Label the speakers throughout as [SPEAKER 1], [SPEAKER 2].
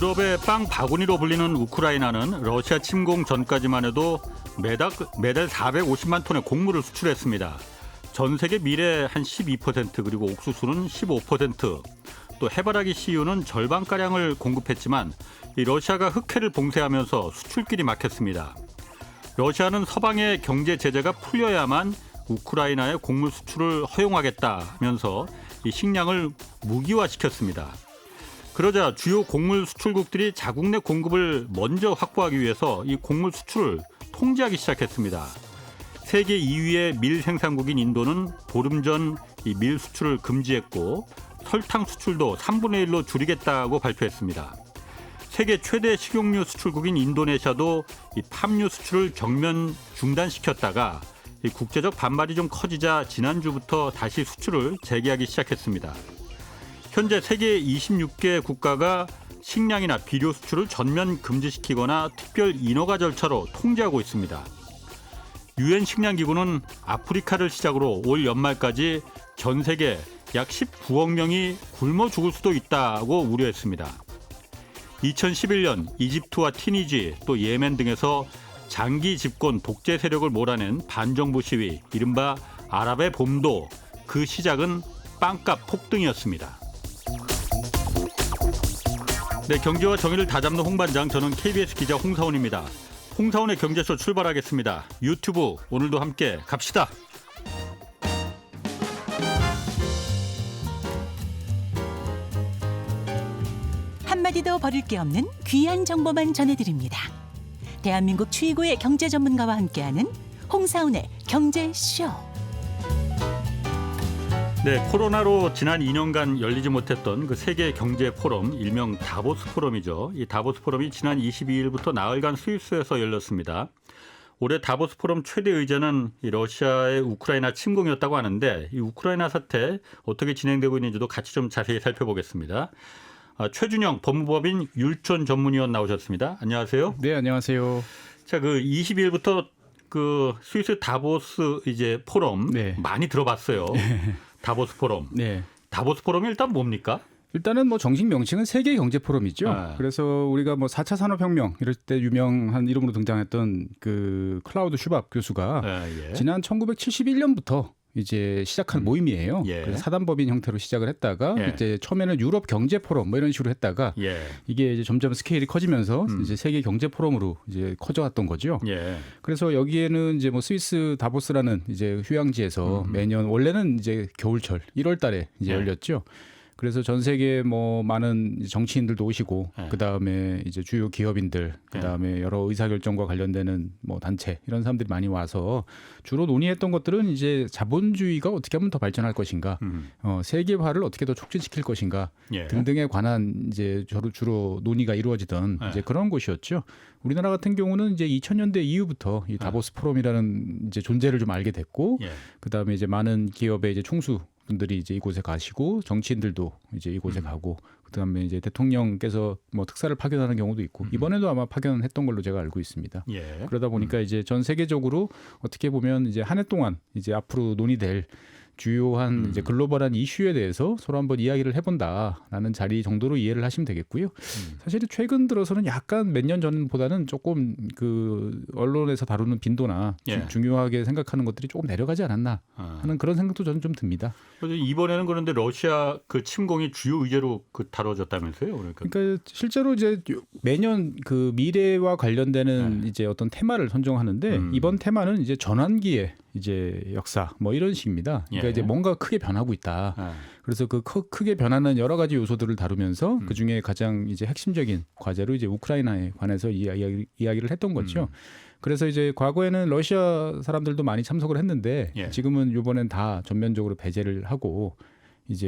[SPEAKER 1] 유럽의 빵 바구니로 불리는 우크라이나는 러시아 침공 전까지만 해도 매달 450만 톤의 곡물을 수출했습니다. 전 세계 밀의 한 12% 그리고 옥수수는 15%, 또 해바라기 CU는 절반가량을 공급했지만 이 러시아가 흑해를 봉쇄하면서 수출길이 막혔습니다. 러시아는 서방의 경제 제재가 풀려야만 우크라이나의 곡물 수출을 허용하겠다면서 이 식량을 무기화시켰습니다. 그러자 주요 곡물 수출국들이 자국 내 공급을 먼저 확보하기 위해서 이 곡물 수출을 통제하기 시작했습니다. 세계 2위의 밀 생산국인 인도는 보름 전 이 밀 수출을 금지했고 설탕 수출도 3분의 1로 줄이겠다고 발표했습니다. 세계 최대 식용유 수출국인 인도네시아도 이 팜유 수출을 전면 중단시켰다가 이 국제적 반발이 좀 커지자 지난주부터 다시 수출을 재개하기 시작했습니다. 현재 세계 26개 국가가 식량이나 비료 수출을 전면 금지시키거나 특별 인허가 절차로 통제하고 있습니다. 유엔 식량기구는 아프리카를 시작으로 올 연말까지 전 세계 약 19억 명이 굶어 죽을 수도 있다고 우려했습니다. 2011년 이집트와 튀니지 또 예멘 등에서 장기 집권 독재 세력을 몰아낸 반정부 시위, 이른바 아랍의 봄도 그 시작은 빵값 폭등이었습니다. 네, 경제와 정의를 다잡는 홍반장, 저는 KBS 기자 홍사원입니다. 홍사원의 경제쇼 출발하겠습니다. 유튜브 오늘도 함께 갑시다.
[SPEAKER 2] 한마디도 버릴 게 없는 귀한 정보만 전해드립니다. 대한민국 최고의 경제 전문가와 함께하는 홍사원의 경제쇼.
[SPEAKER 1] 네, 코로나로 지난 2년간 열리지 못했던 그 세계 경제 포럼, 일명 다보스 포럼이죠. 이 다보스 포럼이 지난 22일부터 나흘간 스위스에서 열렸습니다. 올해 다보스 포럼 최대 의제는 이 러시아의 우크라이나 침공이었다고 하는데, 이 우크라이나 사태 어떻게 진행되고 있는지도 같이 좀 자세히 살펴보겠습니다. 최준영 법무법인 율촌 전문위원 나오셨습니다. 안녕하세요.
[SPEAKER 3] 네, 안녕하세요.
[SPEAKER 1] 자, 그 22일부터 그 스위스 다보스 이제 포럼
[SPEAKER 3] 네.
[SPEAKER 1] 많이 들어봤어요. 다보스 포럼.
[SPEAKER 3] 네.
[SPEAKER 1] 다보스 포럼이 일단 뭡니까?
[SPEAKER 3] 일단은 뭐 정식 명칭은 세계 경제 포럼이죠. 그래서 우리가 뭐 4차 산업혁명 이럴 때 유명한 이름으로 등장했던 그 클라우드 슈밥 교수가 지난 1971년부터 이제 시작한 모임이에요. 그래서 사단법인 형태로 시작을 했다가 이제 처음에는 유럽 경제 포럼 뭐 이런 식으로 했다가 이게 이제 점점 스케일이 커지면서 이제 세계 경제 포럼으로 이제 커져왔던 거죠. 그래서 여기에는 이제 뭐 스위스 다보스라는 이제 휴양지에서 매년 원래는 이제 겨울철 1월달에 이제 열렸죠. 그래서 전 세계 뭐 많은 정치인들도 오시고 그다음에 이제 주요 기업인들 그다음에 여러 의사결정과 관련되는 뭐 단체 이런 사람들이 많이 와서 주로 논의했던 것들은 이제 자본주의가 어떻게 하면 더 발전할 것인가, 세계화를 어떻게 더 촉진시킬 것인가 등등에 관한 이제 주로 논의가 이루어지던 이제 그런 곳이었죠. 우리나라 같은 경우는 이제 2000년대 이후부터 이 다보스 포럼이라는 이제 존재를 좀 알게 됐고 그다음에 이제 많은 기업의 이제 총수 분들이 이제 이곳에 가시고 정치인들도 이제 이곳에 가고 그다음에 이제 대통령께서 뭐 특사를 파견하는 경우도 있고 이번에도 아마 파견했던 걸로 제가 알고 있습니다. 그러다 보니까 이제 전 세계적으로 어떻게 보면 이제 한 해 동안 이제 앞으로 논의될 주요한 이제 글로벌한 이슈에 대해서 서로 한번 이야기를 해본다라는 자리 정도로 이해를 하시면 되겠고요. 사실 최근 들어서는 약간 몇 년 전보다는 조금 그 언론에서 다루는 빈도나 중요하게 생각하는 것들이 조금 내려가지 않았나 하는 그런 생각도 저는 좀 듭니다.
[SPEAKER 1] 이번에는 그런데 러시아 그 침공이 주요 의제로 그 다뤄졌다면서요?
[SPEAKER 3] 그러니까 실제로 이제 매년 그 미래와 관련되는 이제 어떤 테마를 선정하는데 이번 테마는 이제 전환기의 이제 역사 뭐 이런 식입니다. 그러니까 이제 뭔가 크게 변하고 있다. 그래서 그 크게 변하는 여러 가지 요소들을 다루면서 그 중에 가장 이제 핵심적인 과제로 이제 우크라이나에 관해서 이야기를 했던 거죠. 그래서 이제 과거에는 러시아 사람들도 많이 참석을 했는데 지금은 이번엔 다 전면적으로 배제를 하고 이제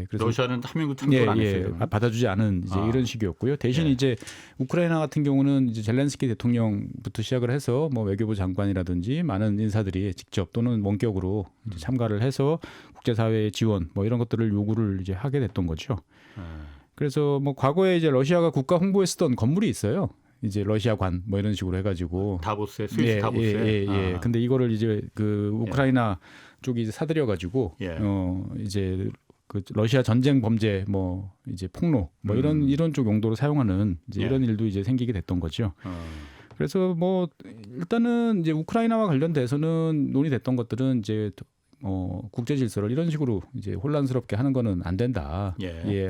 [SPEAKER 1] 그래서 러시아는 한 명도 참석을 안 했어요.
[SPEAKER 3] 받아주지 않은 이제 이런 식이었고요. 대신 이제 우크라이나 같은 경우는 이제 젤렌스키 대통령부터 시작을 해서 뭐 외교부 장관이라든지 많은 인사들이 직접 또는 원격으로 이제 참가를 해서 국제사회의 지원 뭐 이런 것들을 요구를 이제 하게 됐던 거죠. 그래서 뭐 과거에 이제 러시아가 국가 홍보에 쓰던 건물이 있어요. 이제 러시아관 뭐 이런 식으로 해가지고
[SPEAKER 1] 다보스에 스위스 다보스에.
[SPEAKER 3] 근데 이거를 이제 그 우크라이나 쪽이 이제 사들여가지고 이제 그 러시아 전쟁 범죄 뭐 이제 폭로 뭐 이런 쪽 용도로 사용하는 이제
[SPEAKER 1] 예.
[SPEAKER 3] 이런 일도 이제 생기게 됐던 거죠. 그래서 뭐 일단은 이제 우크라이나와 관련돼서는 논의됐던 것들은 이제 국제 질서를 이런 식으로 이제 혼란스럽게 하는 거는 안 된다.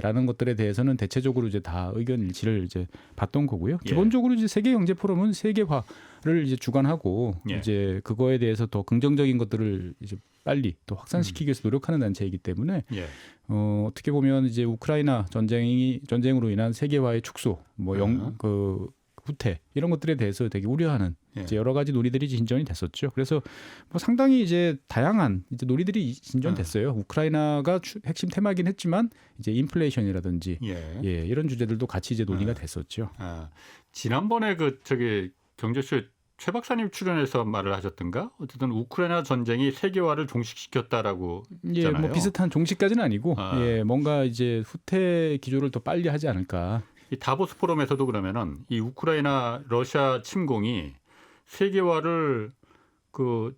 [SPEAKER 3] 라는 것들에 대해서는 대체적으로 이제 다 의견 일치를 이제 봤던 거고요. 기본적으로 이제 세계 경제 포럼은 세계화를 이제 주관하고 이제 그거에 대해서 더 긍정적인 것들을 이제 빨리 또 확산시키기 위해서 노력하는 단체이기 때문에 어떻게 보면 이제 우크라이나 전쟁으로 인한 세계화의 축소, 뭐 그 후퇴 이런 것들에 대해서 되게 우려하는 이제 여러 가지 논의들이 진전이 됐었죠. 그래서 뭐 상당히 이제 다양한 이제 논의들이 진전됐어요. 우크라이나가 핵심 테마긴 했지만 이제 인플레이션이라든지 이런 주제들도 같이 이제 논의가 됐었죠.
[SPEAKER 1] 지난번에 그 저기 경제쇼 최 박사님 출연해서 말을 하셨던가? 어쨌든 우크라이나 전쟁이 세계화를 종식시켰다라고 했잖아요.
[SPEAKER 3] 뭐 비슷한 종식까지는 아니고 뭔가 이제 후퇴 기조를 더 빨리 하지 않을까.
[SPEAKER 1] 이 다보스 포럼에서도 그러면은 이 우크라이나 러시아 침공이 세계화를 그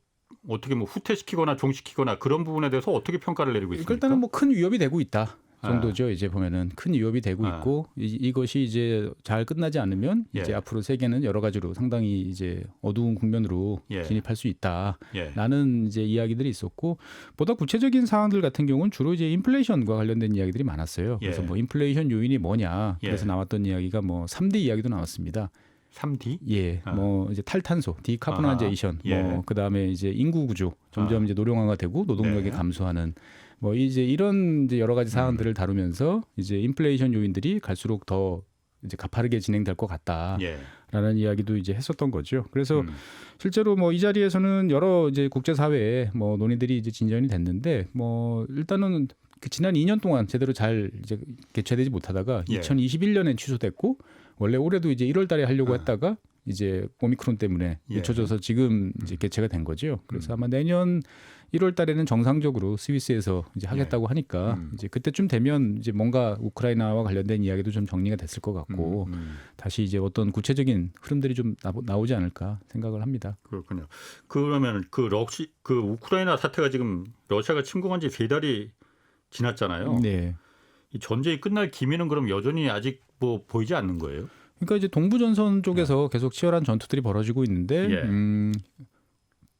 [SPEAKER 1] 어떻게 뭐 후퇴시키거나 종식시키거나 그런 부분에 대해서 어떻게 평가를 내리고 있습니까?
[SPEAKER 3] 일단은 뭐 큰 위협이 되고 있다 정도죠. 이제 보면은 큰 위협이 되고 있고 이것이 이제 잘 끝나지 않으면 이제 앞으로 세계는 여러 가지로 상당히 이제 어두운 국면으로 진입할 수 있다라는 이제 이야기들이 있었고 보다 구체적인 사항들 같은 경우는 주로 이제 인플레이션과 관련된 이야기들이 많았어요. 그래서 뭐 인플레이션 요인이 뭐냐 그래서 나왔던 이야기가 뭐 3D 이야기도 나왔습니다.
[SPEAKER 1] 3D?
[SPEAKER 3] 뭐 이제 탈탄소, 디카보나이제이션, 뭐 그다음에 이제 인구 구조 점점 이제 노령화가 되고 노동력이 감소하는 뭐 이제 이런 이제 여러 가지 사안들을 다루면서 이제 인플레이션 요인들이 갈수록 더 이제 가파르게 진행될 것 같다라는 이야기도 이제 했었던 거죠. 그래서 실제로 뭐 이 자리에서는 여러 이제 국제 사회에 뭐 논의들이 이제 진전이 됐는데 뭐 일단은 그 지난 2년 동안 제대로 잘 이제 개최되지 못하다가 2021년에 취소됐고 원래 올해도 이제 1월 달에 하려고 했다가 이제 오미크론 때문에 늦춰져서 지금 이제 개최가 된 거죠. 그래서 아마 내년 1월 달에는 정상적으로 스위스에서 이제 하겠다고 하니까 이제 그때쯤 되면 이제 뭔가 우크라이나와 관련된 이야기도 좀 정리가 됐을 것 같고 다시 이제 어떤 구체적인 흐름들이 좀 나오지 않을까 생각을 합니다.
[SPEAKER 1] 그렇군요. 그러면 그 우크라이나 사태가 지금 러시아가 침공한 지 3달이 지났잖아요. 이 전쟁이 끝날 기미는 그럼 여전히 아직 뭐 보이지 않는 거예요?
[SPEAKER 3] 그러니까 이제 동부 전선 쪽에서 계속 치열한 전투들이 벌어지고 있는데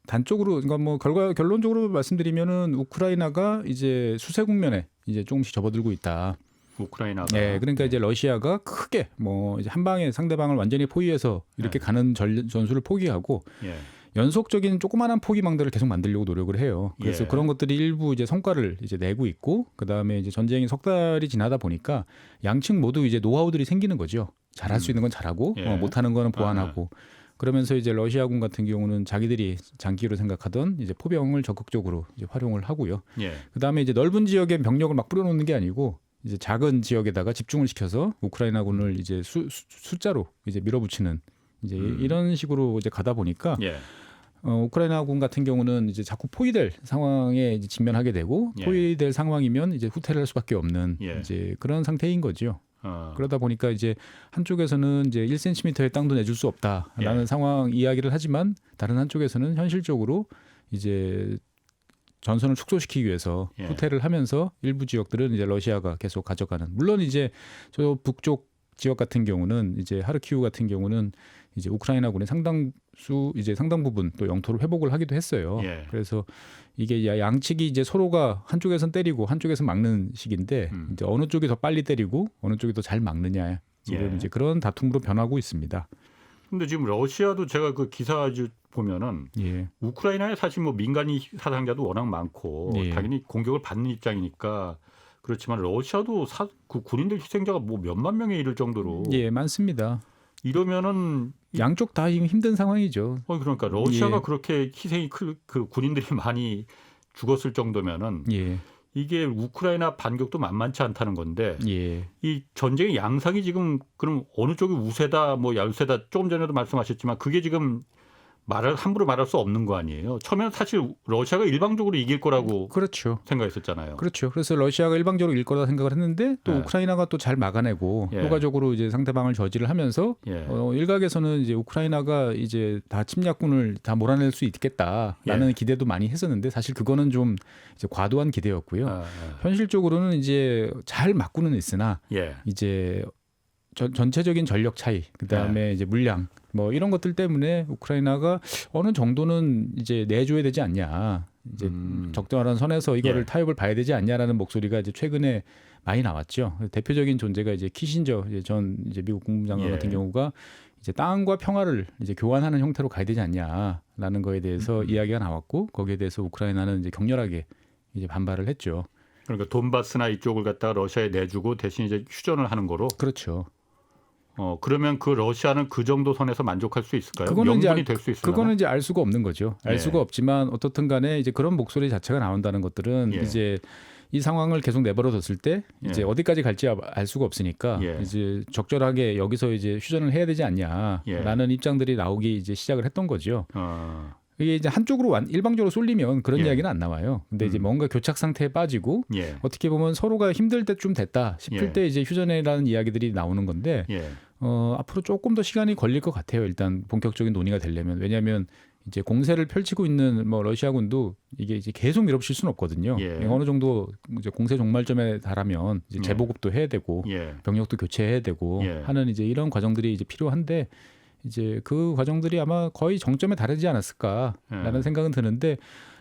[SPEAKER 3] 단적으로 그러니까 뭐 결론적으로 말씀드리면은 우크라이나가 이제 수세 국면에 이제 조금씩 접어들고 있다.
[SPEAKER 1] 우크라이나가.
[SPEAKER 3] 그러니까 이제 러시아가 크게 뭐 이제 한 방에 상대방을 완전히 포위해서 이렇게 가는 전술을 포기하고 연속적인 조그마한 포기망들을 계속 만들려고 노력을 해요. 그래서 그런 것들이 일부 이제 성과를 이제 내고 있고 그다음에 이제 전쟁이 석 달이 지나다 보니까 양측 모두 이제 노하우들이 생기는 거죠. 잘할 수 있는 건 잘하고 못하는 거는 보완하고 그러면서 이제 러시아군 같은 경우는 자기들이 장기로 생각하던 이제 포병을 적극적으로 이제 활용을 하고요. 그다음에 이제 넓은 지역에 병력을 막 뿌려놓는 게 아니고 이제 작은 지역에다가 집중을 시켜서 우크라이나군을 이제 숫자로 이제 밀어붙이는 이제 이런 식으로 이제 가다 보니까 우크라이나군 같은 경우는 이제 자꾸 포위될 상황에 이제 직면하게 되고 포위될 상황이면 이제 후퇴를 할 수밖에 없는 이제 그런 상태인 거죠. 그러다 보니까 이제 한쪽에서는 이제 1cm의 땅도 내줄 수 없다라는 상황 이야기를 하지만 다른 한쪽에서는 현실적으로 이제 전선을 축소시키기 위해서 후퇴를 하면서 일부 지역들은 이제 러시아가 계속 가져가는. 물론 이제 저 북쪽 지역 같은 경우는 이제 하르키우 같은 경우는 이제 우크라이나군의 상당 부분 또 영토를 회복을 하기도 했어요. 그래서 이게 양측이 이제 서로가 한쪽에선 때리고 한쪽에서 막는 식인데 이제 어느 쪽이 더 빨리 때리고 어느 쪽이 더 잘 막느냐 지금 이제 그런 다툼으로 변하고 있습니다.
[SPEAKER 1] 근데 지금 러시아도 제가 그 기사 보면은 우크라이나에 사실 뭐 민간인 사상자도 워낙 많고 당연히 공격을 받는 입장이니까 그렇지만 러시아도 그 군인들 희생자가 뭐 몇만 명에 이를 정도로
[SPEAKER 3] 많습니다.
[SPEAKER 1] 이러면은
[SPEAKER 3] 양쪽 다 힘든 상황이죠.
[SPEAKER 1] 그러니까 러시아가 그렇게 희생이 그 군인들이 많이 죽었을 정도면은 이게 우크라이나 반격도 만만치 않다는 건데 이 전쟁의 양상이 지금 그럼 어느 쪽이 우세다 뭐 열세다 조금 전에도 말씀하셨지만 그게 지금 함부로 말할 수 없는 거 아니에요. 처음에는 사실 러시아가 일방적으로 이길 거라고
[SPEAKER 3] 그렇죠.
[SPEAKER 1] 생각했었잖아요.
[SPEAKER 3] 그렇죠. 그래서 러시아가 일방적으로 이길 거다 생각을 했는데 또 우크라이나가 또 잘 막아내고 효과적으로 이제 상대방을 저지를 하면서 일각에서는 이제 우크라이나가 이제 다 침략군을 다 몰아낼 수 있겠다라는 기대도 많이 했었는데 사실 그거는 좀 이제 과도한 기대였고요. 현실적으로는 이제 잘 막고는 있으나 이제 전체적인 전력 차이, 그다음에 이제 물량 뭐 이런 것들 때문에 우크라이나가 어느 정도는 이제 내줘야 되지 않냐, 이제 적절한 선에서 이거를 타협을 봐야 되지 않냐라는 목소리가 이제 최근에 많이 나왔죠. 대표적인 존재가 이제 키신저 전 이제 미국 국무장관 같은 경우가 이제 땅과 평화를 이제 교환하는 형태로 가야 되지 않냐라는 거에 대해서 이야기가 나왔고 거기에 대해서 우크라이나는 이제 격렬하게 이제 반발을 했죠.
[SPEAKER 1] 그러니까 돈바스나 이쪽을 갖다가 러시아에 내주고 대신 이제 휴전을 하는 거로.
[SPEAKER 3] 그렇죠.
[SPEAKER 1] 그러면 그 러시아는 그 정도 선에서 만족할 수 있을까요? 명분이 될 수 있을까요?
[SPEAKER 3] 그거는 이제 알 수가 없는 거죠. 알 수가 없지만 어떻든 간에 이제 그런 목소리 자체가 나온다는 것들은 이제 이 상황을 계속 내버려뒀을 때 이제 어디까지 갈지 알 수가 없으니까 이제 적절하게 여기서 이제 휴전을 해야 되지 않냐라는 입장들이 나오기 이제 시작을 했던 거죠. 이게 이제 한쪽으로 일방적으로 쏠리면 그런 이야기는 안 나와요. 근데 이제 뭔가 교착 상태에 빠지고 어떻게 보면 서로가 힘들 때쯤 됐다 싶을 때 이제 휴전이라는 이야기들이 나오는 건데 앞으로 조금 더 시간이 걸릴 것 같아요. 일단 본격적인 논의가 되려면. 왜냐하면 이제 공세를 펼치고 있는 뭐 러시아군도 이게 이제 계속 밀어붙일 수는 없거든요. 어느 정도 이제 공세 종말점에 달하면 이제 재보급도 해야 되고 병력도 교체해야 되고 하는 이제 이런 과정들이 이제 필요한데 이제 그 과정들이 아마 거의 정점에 달하지 않았을까라는 생각은 드는데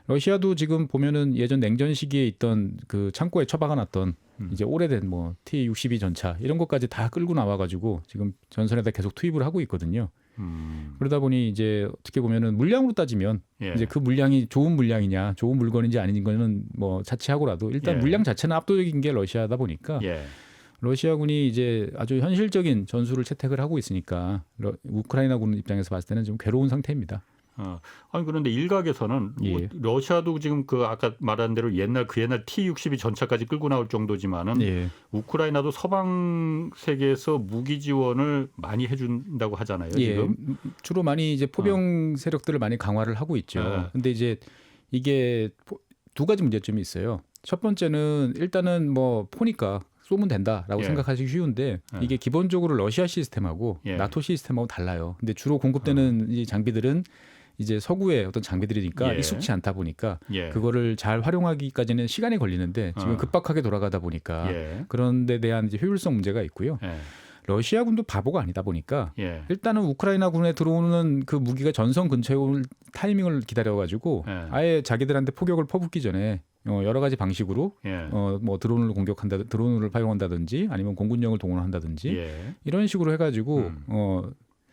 [SPEAKER 3] 러시아도 지금 보면은 예전 냉전 시기에 있던 그 창고에 처박아놨던 이제 오래된 뭐 T-62 전차 이런 것까지 다 끌고 나와가지고 지금 전선에다 계속 투입을 하고 있거든요. 그러다 보니 이제 어떻게 보면은 물량으로 따지면 이제 그 물량이 좋은 물량이냐, 좋은 물건인지 아닌지는 뭐 차치하고라도 일단 물량 자체는 압도적인 게 러시아다 보니까. 러시아군이 이제 아주 현실적인 전술을 채택을 하고 있으니까 우크라이나군 입장에서 봤을 때는 좀 괴로운 상태입니다.
[SPEAKER 1] 아니 그런데 일각에서는 뭐 러시아도 지금 그 아까 말한 대로 옛날 T-62 전차까지 끌고 나올 정도지만은 우크라이나도 서방 세계에서 무기 지원을 많이 해준다고 하잖아요. 지금
[SPEAKER 3] 주로 많이 이제 포병 세력들을 많이 강화를 하고 있죠. 근데 이제 이게 두 가지 문제점이 있어요. 첫 번째는 일단은 뭐 포니까 쏘면 된다라고 생각하시기 쉬운데 이게 기본적으로 러시아 시스템하고 나토 시스템하고 달라요. 근데 주로 공급되는 이 장비들은 이제 서구의 어떤 장비들이니까 익숙치 않다 보니까 그거를 잘 활용하기까지는 시간이 걸리는데 지금 급박하게 돌아가다 보니까 그런 데 대한 이제 효율성 문제가 있고요. 러시아군도 바보가 아니다 보니까 일단은 우크라이나군에 들어오는 그 무기가 전선 근처에 올 타이밍을 기다려가지고 아예 자기들한테 포격을 퍼붓기 전에 여러 가지 방식으로 뭐 드론을 활용한다든지 아니면 공군력을 동원한다든지 이런 식으로 해가지고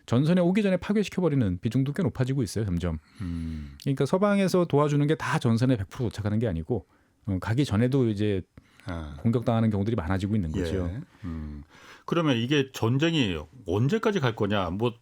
[SPEAKER 3] 전선에 오기 전에 파괴시켜버리는 비중도 꽤 높아지고 있어요, 점점. 그러니까 서방에서 도와주는 게 다 전선에 100% 도착하는 게 아니고 가기 전에도 이제 공격당하는 경우들이 많아지고 있는 거죠.
[SPEAKER 1] 그러면 이게 전쟁이 언제까지 갈 거냐? 뭐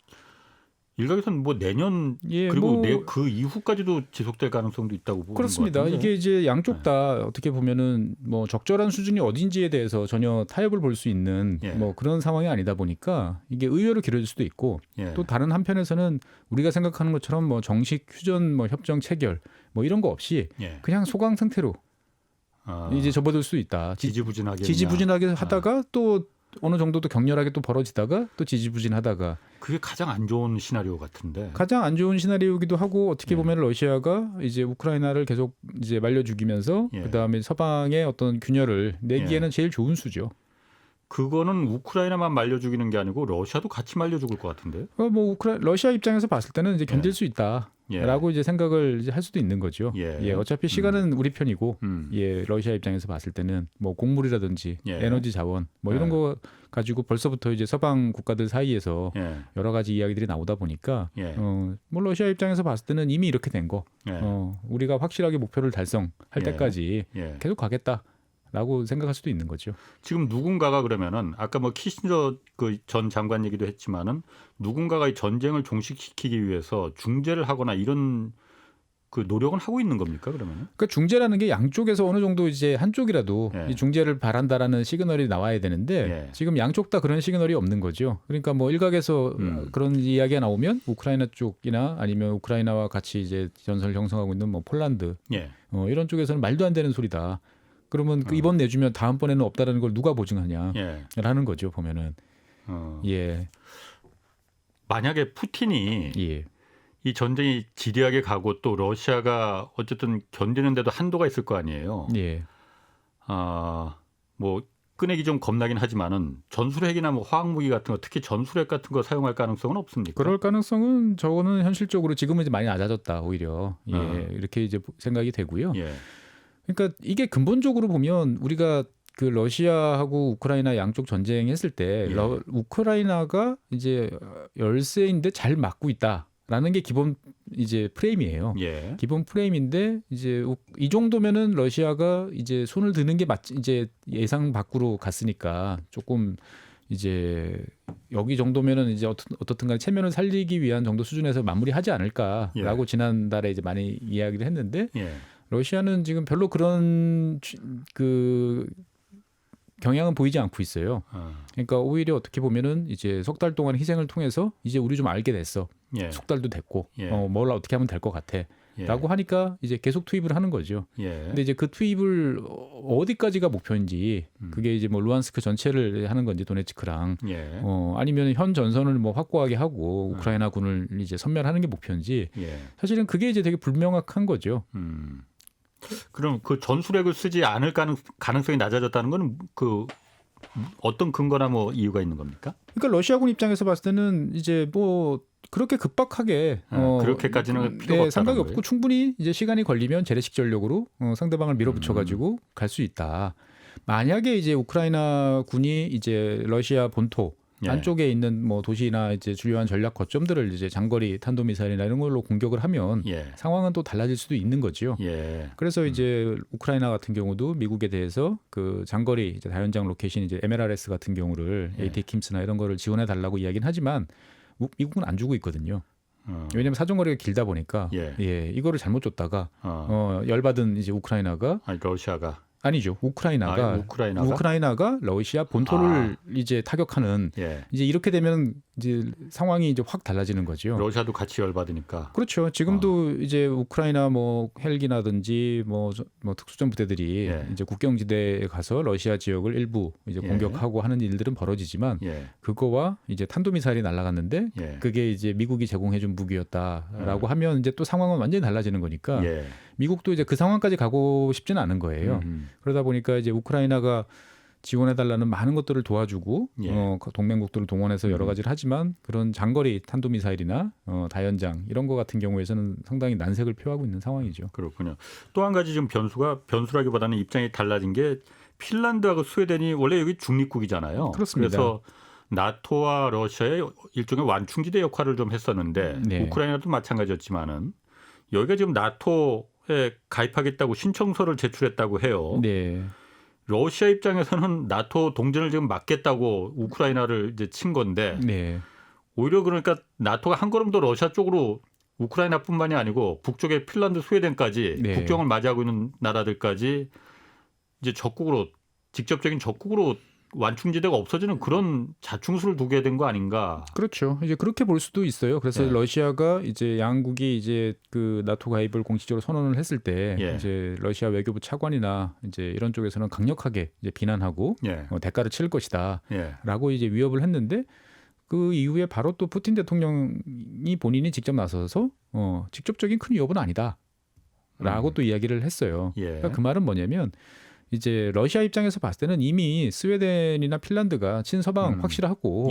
[SPEAKER 1] 일각에서는 뭐 내년 그리고 그 이후까지도 지속될 가능성도 있다고 보는
[SPEAKER 3] 그렇습니다.
[SPEAKER 1] 것 같은데.
[SPEAKER 3] 이게 이제 양쪽 다 어떻게 보면은 뭐 적절한 수준이 어딘지에 대해서 전혀 타협을 볼 수 있는 뭐 그런 상황이 아니다 보니까 이게 의외로 길어질 수도 있고 또 다른 한편에서는 우리가 생각하는 것처럼 뭐 정식 휴전 뭐 협정 체결 뭐 이런 거 없이 그냥 소강 상태로 이제 접어들 수 있다. 지지부진하게 하다가 또 어느 정도 또 격렬하게 또 벌어지다가 또 지지부진하다가
[SPEAKER 1] 그게 가장 안 좋은 시나리오 같은데.
[SPEAKER 3] 가장 안 좋은 시나리오이기도 하고 어떻게 보면 러시아가 이제 우크라이나를 계속 이제 말려 죽이면서 그다음에 서방의 어떤 균열을 내기에는 제일 좋은 수죠.
[SPEAKER 1] 그거는 우크라이나만 말려 죽이는 게 아니고 러시아도 같이 말려 죽을 것 같은데.
[SPEAKER 3] 뭐 러시아 입장에서 봤을 때는 이제 견딜 수 있다라고 이제 생각을 이제 할 수도 있는 거죠. 어차피 시간은 우리 편이고, 러시아 입장에서 봤을 때는 뭐 곡물이라든지 에너지 자원 뭐 이런 거 가지고 벌써부터 이제 서방 국가들 사이에서 여러 가지 이야기들이 나오다 보니까, 뭐 러시아 입장에서 봤을 때는 이미 이렇게 된 거, 우리가 확실하게 목표를 달성할 때까지 계속 가겠다. 라고 생각할 수도 있는 거죠.
[SPEAKER 1] 지금 누군가가 그러면은 아까 뭐 키신저 그 전 장관 얘기도 했지만은 누군가가 이 전쟁을 종식시키기 위해서 중재를 하거나 이런 그 노력은 하고 있는 겁니까 그러면은?
[SPEAKER 3] 그러니까 중재라는 게 양쪽에서 어느 정도 이제 한쪽이라도
[SPEAKER 1] 예.
[SPEAKER 3] 이 중재를 바란다라는 시그널이 나와야 되는데
[SPEAKER 1] 예.
[SPEAKER 3] 지금 양쪽 다 그런 시그널이 없는 거죠. 그러니까 뭐 일각에서 그런 이야기가 나오면 우크라이나 쪽이나 아니면 우크라이나와 같이 이제 전선을 형성하고 있는 뭐 폴란드
[SPEAKER 1] 예.
[SPEAKER 3] 이런 쪽에서는 말도 안 되는 소리다. 그러면 그 이번 내주면 다음번에는 없다라는 걸 누가 보증하냐라는
[SPEAKER 1] 예.
[SPEAKER 3] 거죠 보면은. 예.
[SPEAKER 1] 만약에 푸틴이
[SPEAKER 3] 예.
[SPEAKER 1] 이 전쟁이 지리하게 가고 또 러시아가 어쨌든 견디는데도 한도가 있을 거 아니에요.
[SPEAKER 3] 예.
[SPEAKER 1] 뭐 꺼내기 좀 겁나긴 하지만은 전술핵이나 뭐 화학무기 같은 거 특히 전술핵 같은 거 사용할 가능성은 없습니까?
[SPEAKER 3] 그럴 가능성은 저거는 현실적으로 지금은 이제 많이 낮아졌다 오히려 이렇게 이제 생각이 되고요.
[SPEAKER 1] 예.
[SPEAKER 3] 그러니까 이게 근본적으로 보면 우리가 그 러시아하고 우크라이나 양쪽 전쟁했을 때 우크라이나가 이제 열세인데 잘 막고 있다라는 게 기본 이제 프레임이에요.
[SPEAKER 1] 예.
[SPEAKER 3] 기본 프레임인데 이제 이 정도면은 러시아가 이제 손을 드는 게 이제 예상 밖으로 갔으니까 조금 이제 여기 정도면은 이제 어떻든 간에 체면을 살리기 위한 정도 수준에서 마무리하지 않을까라고 지난달에 이제 많이 이야기를 했는데 러시아는 지금 별로 그런 그 경향은 보이지 않고 있어요. 그러니까 오히려 어떻게 보면은 이제 석 달 동안 희생을 통해서 이제 우리 좀 알게 됐어. 석 달도 됐고 뭘 어떻게 하면 될 것 같아.라고 하니까 이제 계속 투입을 하는 거죠. 근데 이제 그 투입을 어디까지가 목표인지 그게 이제 뭐 루안스크 전체를 하는 건지 도네츠크랑 아니면 현 전선을 뭐 확고하게 하고 우크라이나 군을 이제 섬멸하는 게 목표인지 사실은 그게 이제 되게 불명확한 거죠.
[SPEAKER 1] 그럼 그 전술핵을 쓰지 않을 가능성이 낮아졌다는 건 그 어떤 근거나 뭐 이유가 있는 겁니까?
[SPEAKER 3] 그러니까 러시아군 입장에서 봤을 때는 이제 뭐 그렇게 급박하게
[SPEAKER 1] 그렇게까지는 필요가 없다는
[SPEAKER 3] 생각이
[SPEAKER 1] 거예요?
[SPEAKER 3] 없고 충분히 이제 시간이 걸리면 재래식 전력으로 상대방을 밀어붙여 가지고 갈 수 있다. 만약에 이제 우크라이나 군이 이제 러시아 본토 안쪽에 있는 뭐 도시나 이제 주요한 전략 거점들을 이제 장거리 탄도미사일이나 이런 걸로 공격을 하면 상황은 또 달라질 수도 있는 거죠. 그래서 이제 우크라이나 같은 경우도 미국에 대해서 그 장거리 이제 다연장 로켓인 이제 MLRS 같은 경우를 ATACMS나 이런 거를 지원해 달라고 이야기는 하지만 미국은 안 주고 있거든요. 왜냐하면 사정거리가 길다 보니까 이거를 잘못 줬다가 열받은 이제 우크라이나가
[SPEAKER 1] 러시아가
[SPEAKER 3] 아니죠. 우크라이나가 러시아 본토를 이제 타격하는 이제 이렇게 되면 이제 상황이 이제 확 달라지는 거죠.
[SPEAKER 1] 러시아도 같이 열받으니까.
[SPEAKER 3] 그렇죠. 지금도 이제 우크라이나 뭐 헬기나든지 뭐 특수전 부대들이 이제 국경지대에 가서 러시아 지역을 일부 이제 공격하고 하는 일들은 벌어지지만 그거와 이제 탄도미사일이 날아갔는데 그게 이제 미국이 제공해준 무기였다라고 하면 이제 또 상황은 완전히 달라지는 거니까 미국도 이제 그 상황까지 가고 싶지는 않은 거예요. 그러다 보니까 이제 우크라이나가 지원해달라는 많은 것들을 도와주고 동맹국들을 동원해서 여러 가지를 하지만 그런 장거리 탄도미사일이나 다연장 이런 거 같은 경우에서는 상당히 난색을 표하고 있는 상황이죠.
[SPEAKER 1] 그렇군요. 또 한 가지 좀 변수라기보다는 입장이 달라진 게 핀란드하고 스웨덴이 원래 여기 중립국이잖아요.
[SPEAKER 3] 그렇습니다.
[SPEAKER 1] 그래서 나토와 러시아의 일종의 완충지대 역할을 좀 했었는데 우크라이나도 마찬가지였지만은 여기가 지금 나토에 가입하겠다고 신청서를 제출했다고 해요. 러시아 입장에서는 나토 동전을 지금 막겠다고 우크라이나를 이제 친 건데 오히려 그러니까 나토가 한 걸음 더 러시아 쪽으로 우크라이나뿐만이 아니고 북쪽의 핀란드, 스웨덴까지 국경을 맞이하고 있는 나라들까지 이제 직접적인 적국으로 완충지대가 없어지는 그런 자충수를 두게 된 거 아닌가?
[SPEAKER 3] 그렇죠. 이제 그렇게 볼 수도 있어요. 그래서 러시아가 이제 양국이 이제 그 나토 가입을 공식적으로 선언을 했을 때 이제 러시아 외교부 차관이나 이제 이런 쪽에서는 강력하게 이제 비난하고 대가를 치를 것이다라고 이제 위협을 했는데 그 이후에 바로 또 푸틴 대통령이 본인이 직접 나서서 직접적인 큰 위협은 아니다라고 또 이야기를 했어요. 그러니까 그 말은 뭐냐면 이제 러시아 입장에서 봤을 때는 이미 스웨덴이나 핀란드가 친서방 확실하고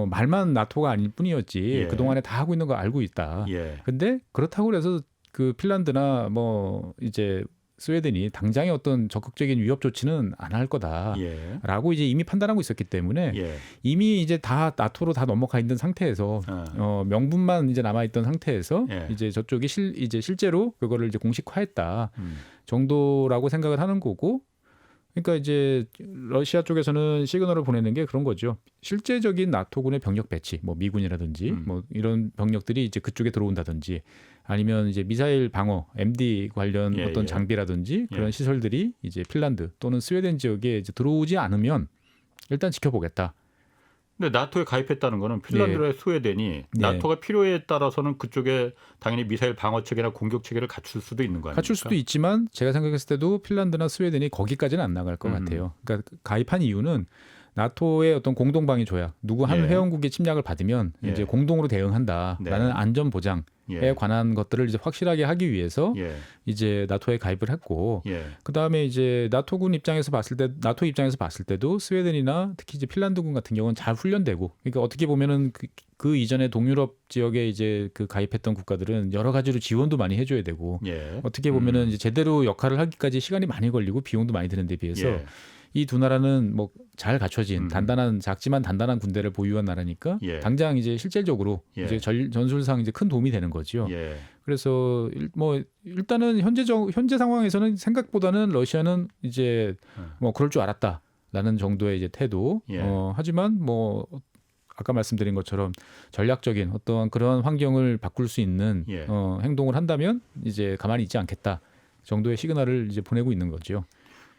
[SPEAKER 3] 말만 나토가 아닐 뿐이었지 그동안에 다 하고 있는 거 알고 있다. 근데 그렇다고 그래서 그 핀란드나 뭐 이제 스웨덴이 당장의 어떤 적극적인 위협 조치는 안 할 거다라고 이제 이미 판단하고 있었기 때문에 이미 이제 다 나토로 다 넘어가 있는 상태에서 명분만 이제 남아 있던 상태에서 이제 저쪽이 이제 실제로 그거를 이제 공식화했다 정도라고 생각을 하는 거고 그러니까 이제 러시아 쪽에서는 시그널을 보내는 게 그런 거죠. 실제적인 나토군의 병력 배치, 뭐 미군이라든지 뭐 이런 병력들이 이제 그쪽에 들어온다든지 아니면 이제 미사일 방어, MD 관련 어떤 장비라든지 그런 시설들이 이제 핀란드 또는 스웨덴 지역에 이제 들어오지 않으면 일단 지켜보겠다.
[SPEAKER 1] 근데 나토에 가입했다는 거는 핀란드와 스웨덴이 나토가 필요에 따라서는 그쪽에 당연히 미사일 방어 체계나 공격 체계를 갖출 수도 있는 거 아닙니까?
[SPEAKER 3] 갖출 수도 있지만 제가 생각했을 때도 핀란드나 스웨덴이 거기까지는 안 나갈 것 같아요. 그러니까 가입한 이유는 나토의 어떤 공동 방위 조약, 누구 한 회원국의 침략을 받으면 이제 공동으로 대응한다라는 안전 보장에 관한 것들을 이제 확실하게 하기 위해서 이제 나토에 가입을 했고, 그 다음에 이제 나토 입장에서 봤을 때도 스웨덴이나 특히 이제 핀란드군 같은 경우는 잘 훈련되고, 그러니까 어떻게 보면은 그 이전에 동유럽 지역에 이제 그 가입했던 국가들은 여러 가지로 지원도 많이 해줘야 되고, 어떻게 보면은 이제 제대로 역할을 하기까지 시간이 많이 걸리고 비용도 많이 드는 데 비해서. 이 두 나라는 뭐 잘 갖춰진 작지만 단단한 군대를 보유한 나라니까 당장 이제 실질적으로 이제 전술상 이제 큰 도움이 되는 거죠. 그래서 뭐 일단은 현재 상황에서는 생각보다는 러시아는 이제 뭐 그럴 줄 알았다라는 정도의 이제 태도. 하지만 뭐 아까 말씀드린 것처럼 전략적인 어떠한 그런 환경을 바꿀 수 있는 행동을 한다면 이제 가만히 있지 않겠다 정도의 시그널을 이제 보내고 있는 거죠.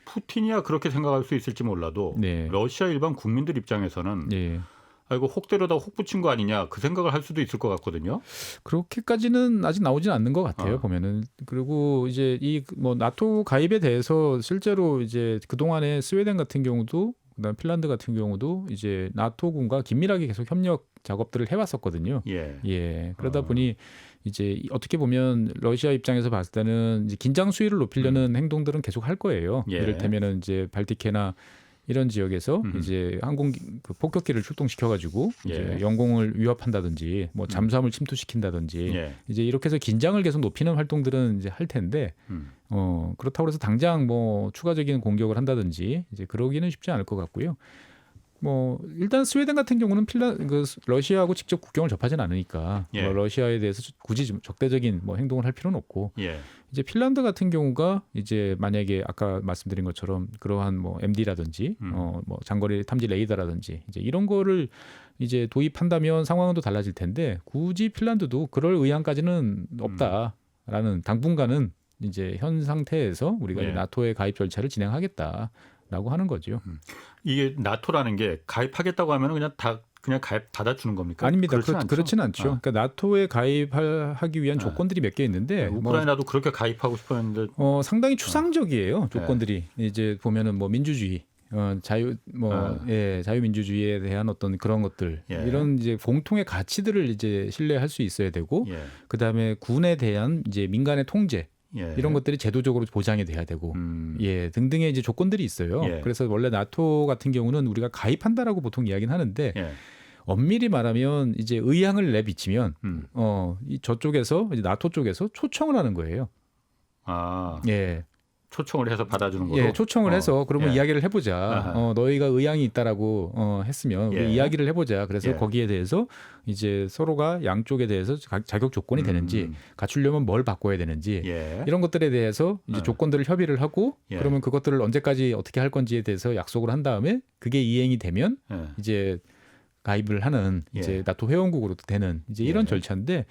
[SPEAKER 1] 푸틴이야 그렇게 생각할 수 있을지 몰라도 러시아 일반 국민들 입장에서는 이거 혹 때려다 혹 붙인 거 아니냐 그 생각을 할 수도 있을 것 같거든요.
[SPEAKER 3] 그렇게까지는 아직 나오진 않는 것 같아요. 보면은. 그리고 이제 이 뭐 나토 가입에 대해서 실제로 이제 그 동안에 스웨덴 같은 경우도 그다음 핀란드 같은 경우도 이제 나토군과 긴밀하게 계속 협력 작업들을 해왔었거든요. 그러다 보니 이제 어떻게 보면 러시아 입장에서 봤을 때는 이제 긴장 수위를 높이려는 행동들은 계속 할 거예요. 이를테면은 이제 발티케나 이런 지역에서 이제 항공 그 폭격기를 출동시켜가지고 이제 영공을 위협한다든지 뭐 잠수함을 침투시킨다든지 이제 이렇게 해서 긴장을 계속 높이는 활동들은 이제 할 텐데 그렇다고 해서 당장 뭐 추가적인 공격을 한다든지 이제 그러기는 쉽지 않을 것 같고요. 뭐 일단 스웨덴 같은 경우는 러시아하고 직접 국경을 접하지는 않으니까 뭐 러시아에 대해서 굳이 적대적인 뭐 행동을 할 필요는 없고 이제 핀란드 같은 경우가 이제 만약에 아까 말씀드린 것처럼 그러한 뭐 MD라든지 뭐 장거리 탐지 레이더라든지 이제 이런 거를 이제 도입한다면 상황은 또 달라질 텐데 굳이 핀란드도 그럴 의향까지는 없다라는 당분간은 이제 현 상태에서 우리가 이제 나토의 가입 절차를 진행하겠다라고 하는 거죠.
[SPEAKER 1] 이게 나토라는 게 가입하겠다고 하면 그냥 가입 받아주는 겁니까?
[SPEAKER 3] 아닙니다. 그렇지는 않죠. 그러니까 나토에 가입하기 위한 조건들이 몇 개 있는데
[SPEAKER 1] 우크라이나도 그렇게 가입하고 싶었는데
[SPEAKER 3] 상당히 추상적이에요. 조건들이 이제 보면은 뭐 민주주의, 자유민주주의에 대한 어떤 그런 것들 이런 이제 공통의 가치들을 이제 신뢰할 수 있어야 되고 그 다음에 군에 대한 이제 민간의 통제. 이런 것들이 제도적으로 보장이 돼야 되고 등등의 이제 조건들이 있어요. 그래서 원래 나토 같은 경우는 우리가 가입한다라고 보통 이야기는 하는데 엄밀히 말하면 이제 의향을 내비치면 저쪽에서 이제 나토 쪽에서 초청을 하는 거예요.
[SPEAKER 1] 초청을 해서 받아주는 거로.
[SPEAKER 3] 초청을 해서 그러면 이야기를 해보자. 너희가 의향이 있다라고 했으면 우리 이야기를 해보자. 그래서 거기에 대해서 이제 서로가 양쪽에 대해서 자격 조건이 되는지 갖추려면 뭘 바꿔야 되는지 이런 것들에 대해서 이제 조건들을 협의를 하고 그러면 그것들을 언제까지 어떻게 할 건지에 대해서 약속을 한 다음에 그게 이행이 되면 이제 가입을 하는 이제 나토 회원국으로 되는 이제 이런 절차인데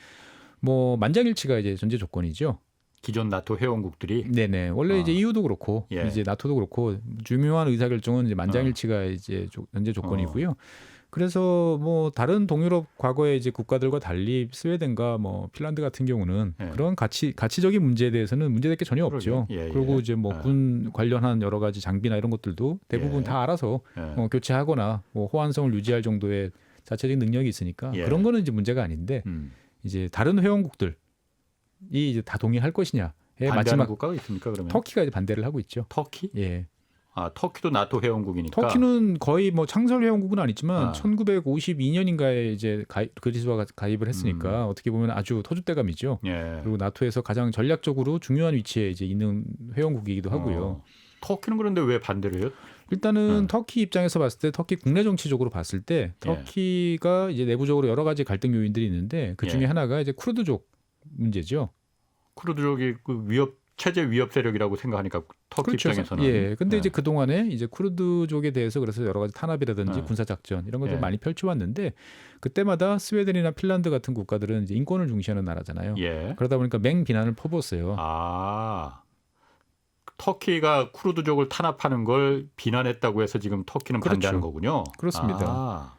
[SPEAKER 3] 뭐 만장일치가 이제 전제 조건이죠.
[SPEAKER 1] 기존 나토 회원국들이
[SPEAKER 3] 원래 이제 EU도 그렇고 이제 나토도 그렇고 중요한 의사결정은 이제 만장일치가 이제 전제 조건이고요. 그래서 뭐 다른 동유럽 과거의 이제 국가들과 달리 스웨덴과 뭐 핀란드 같은 경우는 그런 가치적인 문제에 대해서는 문제될 게 전혀 없죠. 그리고 이제 뭐 군 관련한 여러 가지 장비나 이런 것들도 대부분 다 알아서 교체하거나 뭐 호환성을 유지할 정도의 자체적인 능력이 있으니까 그런 거는 이제 문제가 아닌데 이제 다른 회원국들 이 이제 다 동의할 것이냐?
[SPEAKER 1] 반대하는 국가가 있습니까? 그러면
[SPEAKER 3] 터키가 이제 반대를 하고 있죠.
[SPEAKER 1] 터키? 터키도 나토 회원국이니까.
[SPEAKER 3] 터키는 거의 뭐 창설 회원국은 아니지만 1952년인가에 이제 그리스가 가입을 했으니까 어떻게 보면 아주 터줏대감이죠. 그리고 나토에서 가장 전략적으로 중요한 위치에 이제 있는 회원국이기도 하고요.
[SPEAKER 1] 터키는 그런데 왜 반대를 해요?
[SPEAKER 3] 일단은 터키 입장에서 봤을 때 터키 국내 정치적으로 봤을 때 터키가 이제 내부적으로 여러 가지 갈등 요인들이 있는데 그 중에 하나가 이제 쿠르드족 문제죠.
[SPEAKER 1] 쿠르드족이 그 위협 체제 위협 세력이라고 생각하니까 터키
[SPEAKER 3] 그렇죠.
[SPEAKER 1] 입장에서는.
[SPEAKER 3] 예. 근데
[SPEAKER 1] 예.
[SPEAKER 3] 이제 그 동안에 이제 쿠르드족에 대해서 그래서 여러 가지 탄압이라든지 군사 작전 이런 것들
[SPEAKER 1] 예.
[SPEAKER 3] 많이 펼쳐왔는데 그때마다 스웨덴이나 핀란드 같은 국가들은 이제 인권을 중시하는 나라잖아요.
[SPEAKER 1] 예.
[SPEAKER 3] 그러다 보니까 맹비난을 퍼부었어요.
[SPEAKER 1] 아, 터키가 쿠르드족을 탄압하는 걸 비난했다고 해서 지금 터키는
[SPEAKER 3] 그렇죠.
[SPEAKER 1] 반대하는 거군요.
[SPEAKER 3] 그렇습니다.
[SPEAKER 1] 아.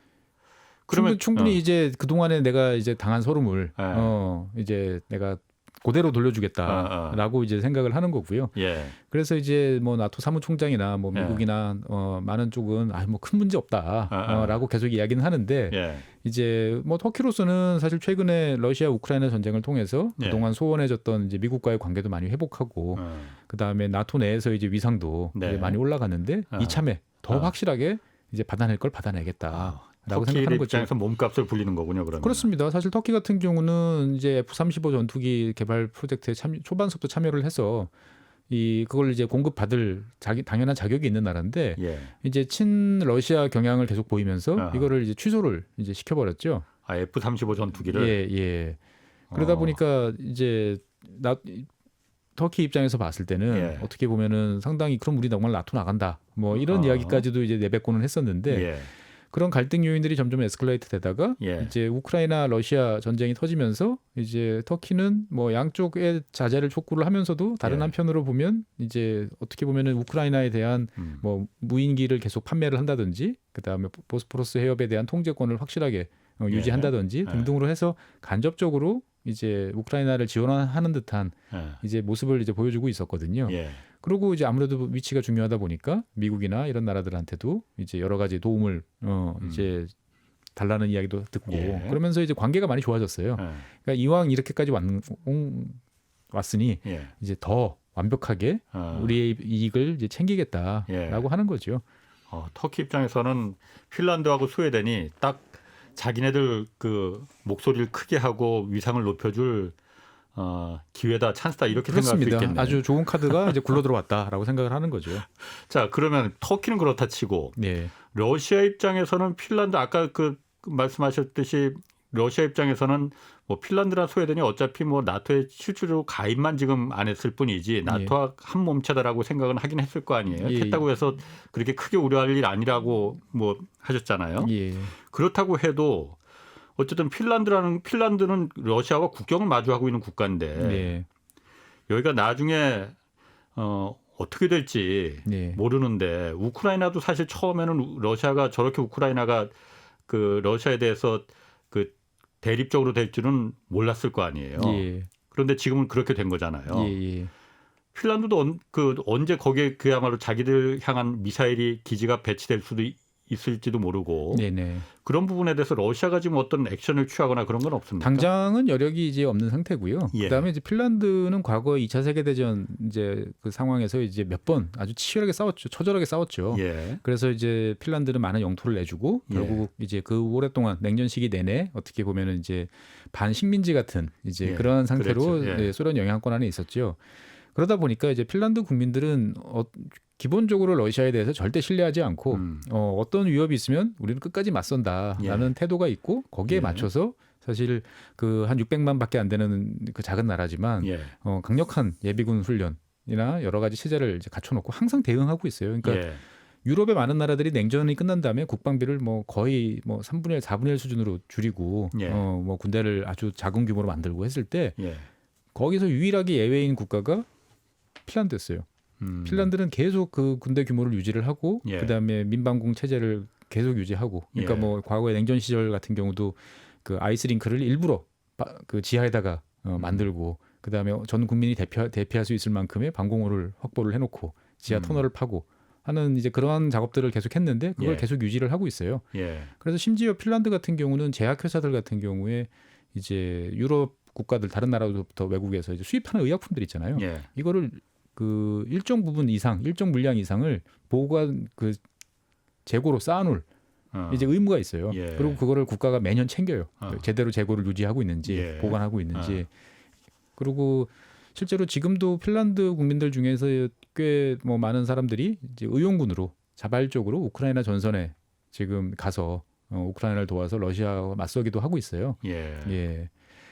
[SPEAKER 1] 그러면
[SPEAKER 3] 충분히 이제 그 동안에 내가 이제 당한 소름을
[SPEAKER 1] 예.
[SPEAKER 3] 이제 내가 그대로 돌려주겠다라고 이제 생각을 하는 거고요.
[SPEAKER 1] 예.
[SPEAKER 3] 그래서 이제 뭐 나토 사무총장이나 뭐 미국이나 많은 쪽은 뭐 큰 문제 없다라고 계속 이야기는 하는데
[SPEAKER 1] 예.
[SPEAKER 3] 이제 뭐 터키로서는 사실 최근에 러시아 우크라이나 전쟁을 통해서
[SPEAKER 1] 예.
[SPEAKER 3] 그동안 소원해졌던 이제 미국과의 관계도 많이 회복하고 그다음에 나토 내에서 이제 위상도
[SPEAKER 1] 네.
[SPEAKER 3] 이제 많이 올라갔는데 이참에 더 확실하게 이제 받아낼 걸 받아내겠다. 라고 생각하는 거죠.
[SPEAKER 1] 입장에서 몸값을 불리는 거군요. 그러면.
[SPEAKER 3] 그렇습니다. 사실 터키 같은 경우는 이제 F-35 전투기 개발 프로젝트에 초반부터 참여를 해서 그걸 이제 공급받을 당연한 자격이 있는 나라인데
[SPEAKER 1] 예.
[SPEAKER 3] 이제 친 러시아 경향을 계속 보이면서 이거를 이제 취소를 이제 시켜버렸죠.
[SPEAKER 1] 아, F-35 전투기를.
[SPEAKER 3] 예. 그러다 보니까 이제 터키 입장에서 봤을 때는 어떻게 보면은 상당히 그럼 우리 정말 나토 나간다. 뭐 이런 이야기까지도 이제 내뱉고는 했었는데. 그런 갈등 요인들이 점점 에스컬레이트 되다가 이제 우크라이나 러시아 전쟁이 터지면서 이제 터키는 뭐 양쪽의 자제를 촉구를 하면서도 다른 한편으로 보면 이제 어떻게 보면은 우크라이나에 대한 뭐 무인기를 계속 판매를 한다든지 그다음에 보스포러스 해협에 대한 통제권을 확실하게 유지한다든지 등등으로 해서 간접적으로 이제 우크라이나를 지원하는 듯한 이제 모습을 이제 보여주고 있었거든요. 그리고 이제 아무래도 위치가 중요하다 보니까 미국이나 이런 나라들한테도 이제 여러 가지 도움을 이제 달라는 이야기도 듣고 그러면서 이제 관계가 많이 좋아졌어요. 그러니까 이왕 이렇게까지 왔으니 이제 더 완벽하게 우리의 이익을 이제 챙기겠다라고 하는 거죠.
[SPEAKER 1] 터키 입장에서는 핀란드하고 스웨덴이 딱 자기네들 그 목소리를 크게 하고 위상을 높여줄 기회다, 찬스다 이렇게
[SPEAKER 3] 그렇습니다.
[SPEAKER 1] 생각할 수 있겠네요.
[SPEAKER 3] 아주 좋은 카드가 이제 굴러 들어왔다라고 생각을 하는 거죠.
[SPEAKER 1] 자, 그러면 터키는 그렇다 치고 러시아 입장에서는 핀란드 아까 그 말씀하셨듯이 러시아 입장에서는 뭐 핀란드나 스웨덴이 어차피 뭐 나토에 실질적으로 가입만 지금 안 했을 뿐이지 나토와 한 몸체다라고 생각은 하긴 했을 거 아니에요. 했다고 해서 그렇게 크게 우려할 일 아니라고 뭐 하셨잖아요. 그렇다고 해도 어쨌든 핀란드는 러시아와 국경을 마주하고 있는 국가인데 여기가 나중에 어떻게 될지 모르는데 우크라이나도 사실 처음에는 러시아가 저렇게 우크라이나가 그 러시아에 대해서 그 대립적으로 될 줄은 몰랐을 거 아니에요. 그런데 지금은 그렇게 된 거잖아요. 핀란드도 언제 거기에 그야말로 자기들 향한 미사일이 기지가 배치될 수도 있을지도 모르고 그런 부분에 대해서 러시아가 지금 어떤 액션을 취하거나 그런 건 없습니까?
[SPEAKER 3] 당장은 여력이 이제 없는 상태고요. 그다음에 이제 핀란드는 과거 2차 세계 대전 이제 그 상황에서 이제 몇 번 아주 치열하게 싸웠죠. 처절하게 싸웠죠. 그래서 이제 핀란드는 많은 영토를 내주고 결국 이제 그 오랫동안 냉전 시기 내내 어떻게 보면은 이제 반식민지 같은 이제 그런 상태로 소련 영향권 안에 있었죠. 그러다 보니까 이제 핀란드 국민들은 기본적으로 러시아에 대해서 절대 신뢰하지 않고 어떤 위협이 있으면 우리는 끝까지 맞선다라는 태도가 있고 거기에 맞춰서 사실 그 한 600만밖에 안 되는 그 작은 나라지만 강력한 예비군 훈련이나 여러 가지 체제를 이제 갖춰놓고 항상 대응하고 있어요. 그러니까 유럽의 많은 나라들이 냉전이 끝난 다음에 국방비를 뭐 거의 뭐 3분의 1, 4분의 1 수준으로 줄이고 뭐 군대를 아주 작은 규모로 만들고 했을 때 거기서 유일하게 예외인 국가가 핀란드였어요. 핀란드는 계속 그 군대 규모를 유지를 하고 그다음에 민방공 체제를 계속 유지하고 그러니까 뭐 과거에 냉전 시절 같은 경우도 그 아이스링크를 일부러 그 지하에다가 만들고 그다음에 전 국민이 대피할 수 있을 만큼의 방공호를 확보를 해놓고 지하 터널을 파고 하는 이제 그러한 작업들을 계속 했는데 그걸 계속 유지를 하고 있어요. 그래서 심지어 핀란드 같은 경우는 제약회사들 같은 경우에 이제 유럽 국가들 다른 나라로부터 외국에서 이제 수입하는 의약품들 있잖아요. 이거를 그 일정 부분 이상, 일정 물량 이상을 보관 그 재고로 쌓아놓을 이제 의무가 있어요. 그리고 그거를 국가가 매년 챙겨요. 제대로 재고를 유지하고 있는지 보관하고 있는지. 그리고 실제로 지금도 핀란드 국민들 중에서 꽤 뭐 많은 사람들이 이제 의용군으로 자발적으로 우크라이나 전선에 지금 가서 우크라이나를 도와서 러시아와 맞서기도 하고 있어요.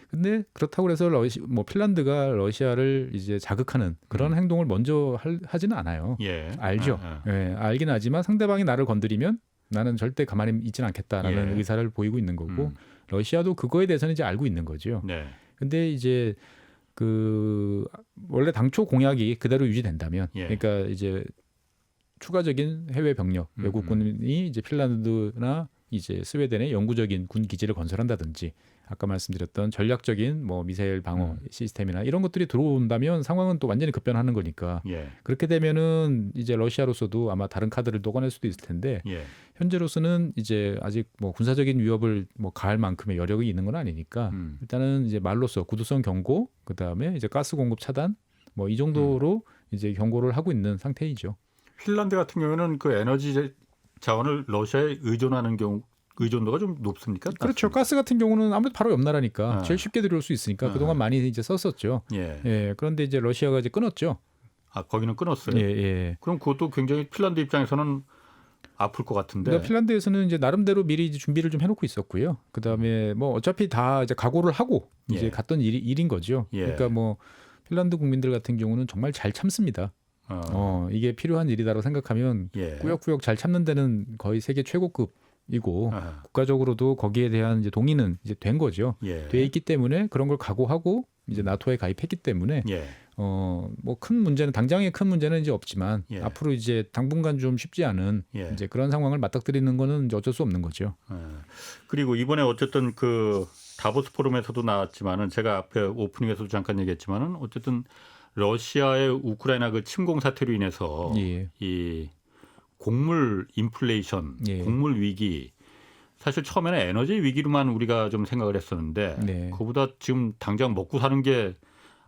[SPEAKER 3] 근데 그렇다고 해서 뭐 핀란드가 러시아를 이제 자극하는 그런 행동을 먼저 하지는 않아요.
[SPEAKER 1] 예.
[SPEAKER 3] 알죠. 예, 알긴 하지만 상대방이 나를 건드리면 나는 절대 가만히 있지는 않겠다라는 의사를 보이고 있는 거고 러시아도 그거에 대해서는 이제 알고 있는 거죠.
[SPEAKER 1] 네.
[SPEAKER 3] 근데 이제 그 원래 당초 공약이 그대로 유지된다면, 그러니까 이제 추가적인 해외 병력, 외국군이 이제 핀란드나 이제 스웨덴에 영구적인 군 기지를 건설한다든지, 아까 말씀드렸던 전략적인 뭐 미사일 방어 시스템이나 이런 것들이 들어온다면 상황은 또 완전히 급변하는 거니까. 그렇게 되면은 이제 러시아로서도 아마 다른 카드를 또 꺼낼 수도 있을 텐데 현재로서는 이제 아직 뭐 군사적인 위협을 뭐 가할 만큼의 여력이 있는 건 아니니까 일단은 이제 말로써 구두성 경고, 그 다음에 이제 가스 공급 차단, 뭐 이 정도로 이제 경고를 하고 있는 상태이죠.
[SPEAKER 1] 핀란드 같은 경우는 그 에너지 자원을 러시아에 의존하는 경우 의존도가 좀 높습니까?
[SPEAKER 3] 그렇죠.
[SPEAKER 1] 낮습니까?
[SPEAKER 3] 가스 같은 경우는 아무래도 바로 옆 나라니까 제일 쉽게 들어올 수 있으니까 그동안 많이 이제 썼었죠. 그런데 이제 러시아가 이제 끊었죠.
[SPEAKER 1] 아, 거기는 끊었어요. 그럼 그것도 굉장히 핀란드 입장에서는 아플 것 같은데.
[SPEAKER 3] 그러니까 핀란드에서는 이제 나름대로 미리 이제 준비를 좀 해놓고 있었고요. 그 다음에 뭐 어차피 다 이제 각오를 하고 이제 갔던 일인 거죠. 그러니까 뭐 핀란드 국민들 같은 경우는 정말 잘 참습니다. 이게 필요한 일이다라고 생각하면 꾸역꾸역 잘 참는 데는 거의 세계 최고급이고 국가적으로도 거기에 대한 이제 동의는 이제 된 거죠. 돼 있기 때문에 그런 걸 각오하고 이제 나토에 가입했기 때문에 뭐 큰 문제는 당장의 큰 문제는 이제 없지만 앞으로 이제 당분간 좀 쉽지 않은 이제 그런 상황을 맞닥뜨리는 거는 이제 어쩔 수 없는 거죠.
[SPEAKER 1] 그리고 이번에 어쨌든 그 다보스 포럼에서도 나왔지만은 제가 앞에 오프닝에서도 잠깐 얘기했지만은 어쨌든 러시아의 우크라이나 그 침공 사태로 인해서 이 곡물 인플레이션, 곡물 위기, 사실 처음에는 에너지 위기로만 우리가 좀 생각을 했었는데 그보다 지금 당장 먹고 사는 게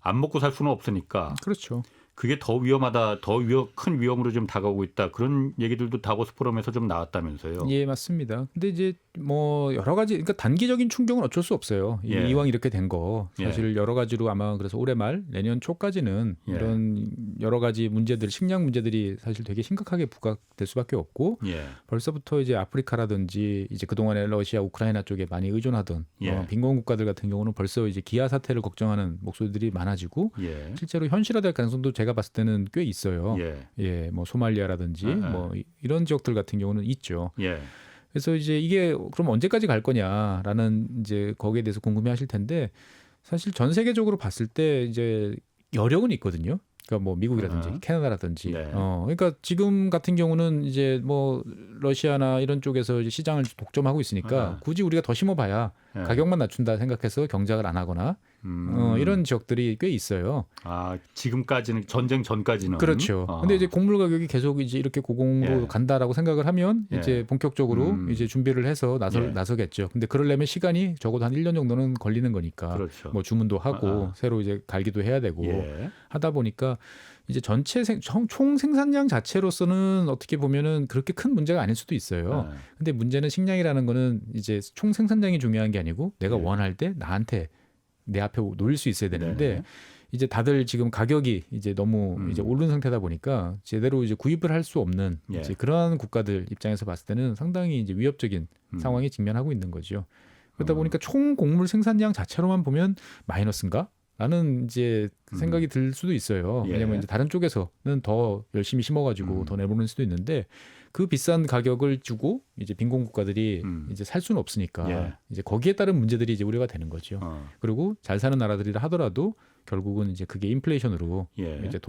[SPEAKER 1] 안 먹고 살 수는 없으니까.
[SPEAKER 3] 그렇죠.
[SPEAKER 1] 그게 더 위험하다, 더 큰 위험으로 좀 다가오고 있다. 그런 얘기들도 다보스 포럼에서 좀 나왔다면서요.
[SPEAKER 3] 예, 맞습니다. 근데 이제 뭐 여러 가지, 그러니까 단기적인 충격은 어쩔 수 없어요. 이왕 이렇게 된 거 사실 여러 가지로 아마 그래서 올해 말 내년 초까지는 이런 여러 가지 문제들, 식량 문제들이 사실 되게 심각하게 부각될 수밖에 없고 벌써부터 이제 아프리카라든지 이제 그동안에 러시아, 우크라이나 쪽에 많이 의존하던 빈곤 국가들 같은 경우는 벌써 이제 기아 사태를 걱정하는 목소리들이 많아지고 실제로 현실화될 가능성도 제가 봤을 때는 꽤 있어요. 뭐 소말리아라든지 뭐 이런 지역들 같은 경우는 있죠. 그래서 이제 이게 그럼 언제까지 갈 거냐라는 이제 거기에 대해서 궁금해하실 텐데 사실 전 세계적으로 봤을 때 이제 여력은 있거든요. 그러니까 뭐 미국이라든지 캐나다라든지. 그러니까 지금 같은 경우는 이제 뭐 러시아나 이런 쪽에서 이제 시장을 독점하고 있으니까 굳이 우리가 더 심어봐야 가격만 낮춘다 생각해서 경작을 안 하거나 이런 지역들이 꽤 있어요.
[SPEAKER 1] 아, 지금까지는 전쟁 전까지는
[SPEAKER 3] 그렇죠. 근데 이제 곡물 가격이 계속 이제 이렇게 고공으로 간다라고 생각을 하면 이제 본격적으로 이제 준비를 해서 나서겠죠. 근데 그러려면 시간이 적어도 한 1년 정도는 걸리는 거니까 뭐 주문도 하고 새로 이제 갈기도 해야 되고 하다 보니까 이제 전체 총 생산량 자체로서는 어떻게 보면은 그렇게 큰 문제가 아닐 수도 있어요. 근데 문제는 식량이라는 거는 이제 총 생산량이 중요한 게 아니고 내가 원할 때 나한테 내 앞에 놓일 수 있어야 되는데 이제 다들 지금 가격이 이제 너무 이제 오른 상태다 보니까 제대로 이제 구입을 할 수 없는 이제 그러한 국가들 입장에서 봤을 때는 상당히 이제 위협적인 상황에 직면하고 있는 거죠. 그러다 보니까 총 곡물 생산량 자체로만 보면 마이너스인가? 라는 이제 생각이 들 수도 있어요. 왜냐하면 이제 다른 쪽에서는 더 열심히 심어가지고 더 내보낼 수도 있는데 그 비싼 가격을 주고 이제 빈곤 국가들이 이제 살 수는 없으니까 이제 거기에 따른 문제들이 이제 우려가 되는 거죠. 그리고 잘 사는 나라들이라 하더라도 결국은 이제 그게 인플레이션으로 이제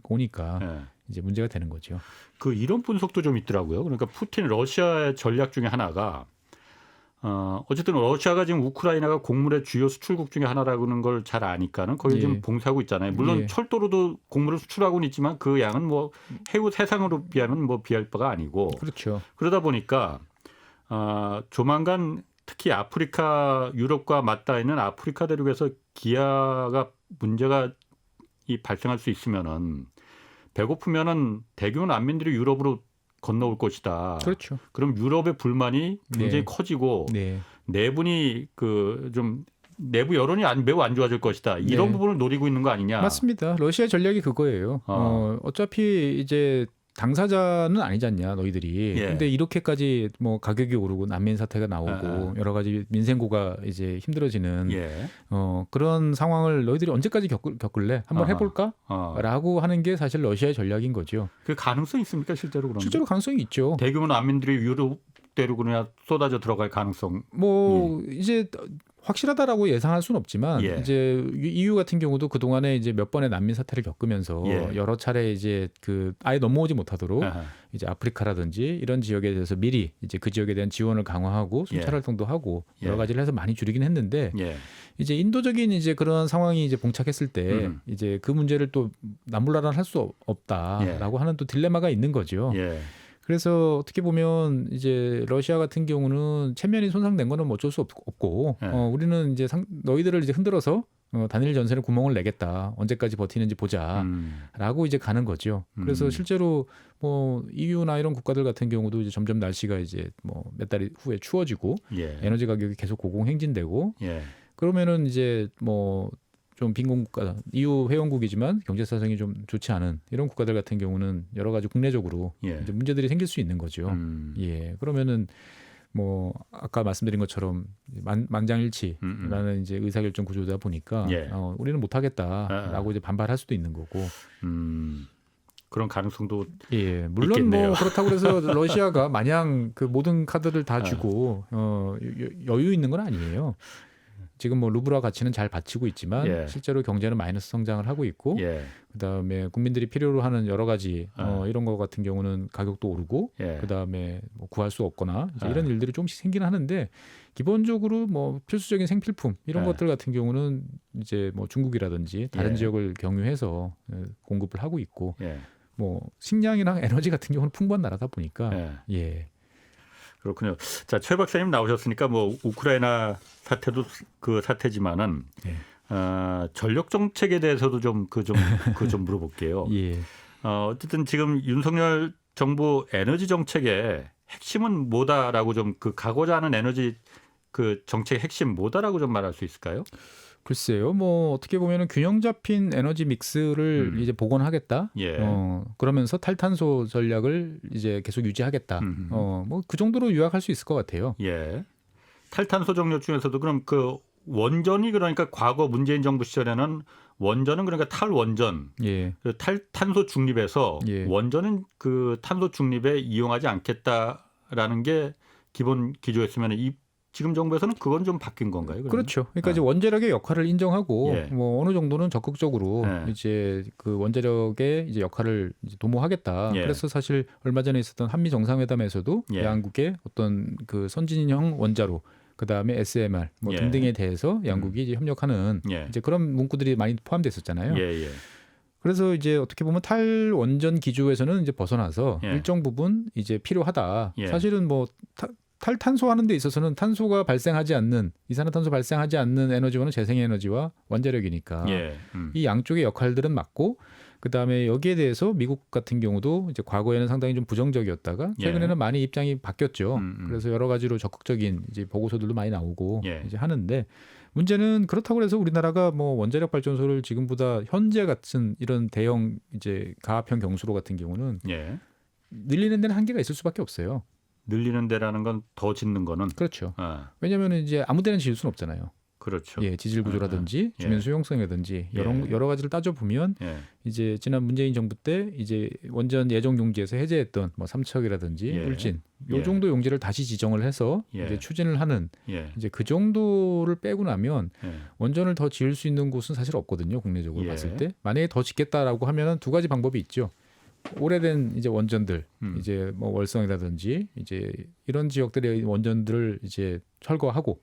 [SPEAKER 3] 오니까 이제 문제가 되는 거죠.
[SPEAKER 1] 그 이런 분석도 좀 있더라고요. 그러니까 푸틴 러시아의 전략 중에 하나가 어쨌든 러시아가 지금 우크라이나가 곡물의 주요 수출국 중에 하나라는 걸 잘 아니까는 거의 지금 봉쇄하고 있잖아요. 물론 철도로도 곡물을 수출하고는 있지만 그 양은 뭐 해우 세상으로 비하면 뭐 비할 바가 아니고.
[SPEAKER 3] 그렇죠.
[SPEAKER 1] 그러다 보니까 조만간 특히 아프리카, 유럽과 맞닿아 있는 아프리카 대륙에서 기아가 문제가 발생할 수 있으면은 배고프면은 대규모 난민들이 유럽으로 건너올 것이다.
[SPEAKER 3] 그렇죠.
[SPEAKER 1] 그럼 유럽의 불만이 굉장히 커지고 내분이 그 좀 내부 여론이 매우 안 좋아질 것이다. 이런 부분을 노리고 있는 거 아니냐?
[SPEAKER 3] 맞습니다. 러시아 전략이 그거예요. 어차피 이제 당사자는 아니지 않냐 너희들이.
[SPEAKER 1] 예.
[SPEAKER 3] 근데 이렇게까지 뭐 가격이 오르고 난민 사태가 나오고 여러 가지 민생고가 이제 힘들어지는
[SPEAKER 1] 예.
[SPEAKER 3] 그런 상황을 너희들이 언제까지 겪을래? 한번 해볼까? 라고 하는 게 사실 러시아의 전략인 거죠.
[SPEAKER 1] 그 가능성이 있습니까 실제로 그런?
[SPEAKER 3] 실제로 가능성이 있죠.
[SPEAKER 1] 대규모 난민들이 유럽 대로 그냥 쏟아져 들어갈 가능성.
[SPEAKER 3] 뭐 이제 확실하다라고 예상할 수는 없지만
[SPEAKER 1] 예.
[SPEAKER 3] 이제 EU 같은 경우도 그 동안에 이제 몇 번의 난민 사태를 겪으면서
[SPEAKER 1] 예.
[SPEAKER 3] 여러 차례 이제 그 아예 넘어오지 못하도록
[SPEAKER 1] 아하.
[SPEAKER 3] 이제 아프리카라든지 이런 지역에 대해서 미리 이제 그 지역에 대한 지원을 강화하고 순찰
[SPEAKER 1] 예.
[SPEAKER 3] 활동도 하고 여러
[SPEAKER 1] 예.
[SPEAKER 3] 가지를 해서 많이 줄이긴 했는데
[SPEAKER 1] 예.
[SPEAKER 3] 이제 인도적인 이제 그런 상황이 이제 봉착했을 때 이제 그 문제를 또 남불나란 할 수 없다라고 하는 또 딜레마가 있는 거죠.
[SPEAKER 1] 예.
[SPEAKER 3] 그래서 어떻게 보면 이제 러시아 같은 경우는 체면이 손상된 거는 뭐 어쩔 수 없고
[SPEAKER 1] 네.
[SPEAKER 3] 우리는 이제 너희들을 이제 흔들어서 단일 전선에 구멍을 내겠다. 언제까지 버티는지 보자라고 이제 가는 거죠. 그래서 실제로 뭐 EU나 이런 국가들 같은 경우도 이제 점점 날씨가 이제 뭐 몇 달 후에 추워지고
[SPEAKER 1] 예.
[SPEAKER 3] 에너지 가격이 계속 고공행진되고
[SPEAKER 1] 예.
[SPEAKER 3] 그러면은 이제 뭐 좀 빈곤국가, EU 회원국이지만 경제 사정이 좀 좋지 않은 이런 국가들 같은 경우는 여러 가지 국내적으로
[SPEAKER 1] 예.
[SPEAKER 3] 이제 문제들이 생길 수 있는 거죠. 예, 그러면은 뭐 아까 말씀드린 것처럼 만장일치라는 이제 의사결정 구조다 보니까
[SPEAKER 1] 예.
[SPEAKER 3] 우리는 못하겠다라고 이제 반발할 수도 있는 거고.
[SPEAKER 1] 그런 가능성도
[SPEAKER 3] 예, 물론
[SPEAKER 1] 있겠네요.
[SPEAKER 3] 뭐 그렇다고 해서 러시아가 마냥 그 모든 카드를 다 주고 여유 있는 건 아니에요. 지금 뭐 루블화 가치는 잘 받치고 있지만
[SPEAKER 1] 예.
[SPEAKER 3] 실제로 경제는 마이너스 성장을 하고 있고
[SPEAKER 1] 예.
[SPEAKER 3] 그다음에 국민들이 필요로 하는 여러 가지 이런 거 같은 경우는 가격도 오르고
[SPEAKER 1] 예.
[SPEAKER 3] 그다음에 뭐 구할 수 없거나 이제 이런 일들이 조금씩 생기는 하는데 기본적으로 뭐 필수적인 생필품 이런 것들 같은 경우는 이제 뭐 중국이라든지 다른
[SPEAKER 1] 예.
[SPEAKER 3] 지역을 경유해서 공급을 하고 있고
[SPEAKER 1] 예.
[SPEAKER 3] 뭐 식량이랑 에너지 같은 경우는 풍부한 나라다 보니까 예.
[SPEAKER 1] 그렇군요. 자, 최 박사님 나오셨으니까 뭐 우크라이나 사태도 그 사태지만은 전력 정책에 대해서도 좀 물어볼게요.
[SPEAKER 3] 예.
[SPEAKER 1] 어쨌든 지금 윤석열 정부 에너지 정책의 핵심은 뭐다라고 좀 그 가고자 하는 에너지 그 정책의 핵심 뭐다라고 좀 말할 수 있을까요?
[SPEAKER 3] 글쎄요. 뭐 어떻게 보면은 균형 잡힌 에너지 믹스를 이제 복원하겠다.
[SPEAKER 1] 예.
[SPEAKER 3] 그러면서 탈탄소 전략을 이제 계속 유지하겠다. 뭐 그 정도로 요약할 수 있을 것 같아요.
[SPEAKER 1] 예. 탈탄소 정력 중에서도 그럼 그 원전이 그러니까 과거 문재인 정부 시절에는 원전은 그러니까 탈원전,
[SPEAKER 3] 예.
[SPEAKER 1] 그 탈탄소 중립에서
[SPEAKER 3] 예.
[SPEAKER 1] 원전은 그 탄소 중립에 이용하지 않겠다라는 게 기본 기조였으면 이 지금 정부에서는 그건 좀 바뀐 건가요? 그러면?
[SPEAKER 3] 그렇죠. 그러니까 이제 원자력의 역할을 인정하고
[SPEAKER 1] 예.
[SPEAKER 3] 뭐 어느 정도는 적극적으로 이제 그 원자력의 이제 역할을 이제 도모하겠다.
[SPEAKER 1] 예.
[SPEAKER 3] 그래서 사실 얼마 전에 있었던 한미 정상회담에서도 양국의 어떤 그 선진형 원자로 그다음에 SMR 뭐 등등에 대해서 양국이 이제 협력하는 이제 그런 문구들이 많이 포함됐었잖아요.
[SPEAKER 1] 예.
[SPEAKER 3] 그래서 이제 어떻게 보면 탈원전 기조에서는 이제 벗어나서 일정 부분 이제 필요하다. 사실은 뭐 탈탄소하는 데 있어서는 탄소가 발생하지 않는 이산화탄소 발생하지 않는 에너지원은 재생에너지와 원자력이니까 이 양쪽의 역할들은 맞고 그다음에 여기에 대해서 미국 같은 경우도 이제 과거에는 상당히 좀 부정적이었다가 최근에는 많이 입장이 바뀌었죠. 그래서 여러 가지로 적극적인 이제 보고서들도 많이 나오고 이제 하는데 문제는 그렇다고 해서 우리나라가 뭐 원자력 발전소를 지금보다 현재 같은 이런 대형 이제 가합형 경수로 같은 경우는 늘리는 데는 한계가 있을 수밖에 없어요.
[SPEAKER 1] 늘리는 데라는 건 더 짓는 거는
[SPEAKER 3] 그렇죠. 왜냐하면 이제 아무 데나 지을 수는 없잖아요.
[SPEAKER 1] 그렇죠.
[SPEAKER 3] 예, 지질 구조라든지 주변 수용성이라든지 여러 가지를 따져 보면 이제 지난 문재인 정부 때 이제 원전 예정 용지에서 해제했던 뭐 삼척이라든지 울진 요 정도 용지를 다시 지정을 해서 이제 추진을 하는 이제 그 정도를 빼고 나면 원전을 더 지을 수 있는 곳은 사실 없거든요. 국내적으로 봤을 때 만약에 더 짓겠다라고 하면은 두 가지 방법이 있죠. 오래된 이제 원전들 이제 뭐 월성이라든지 이제 이런 지역들의 원전들을 이제 철거하고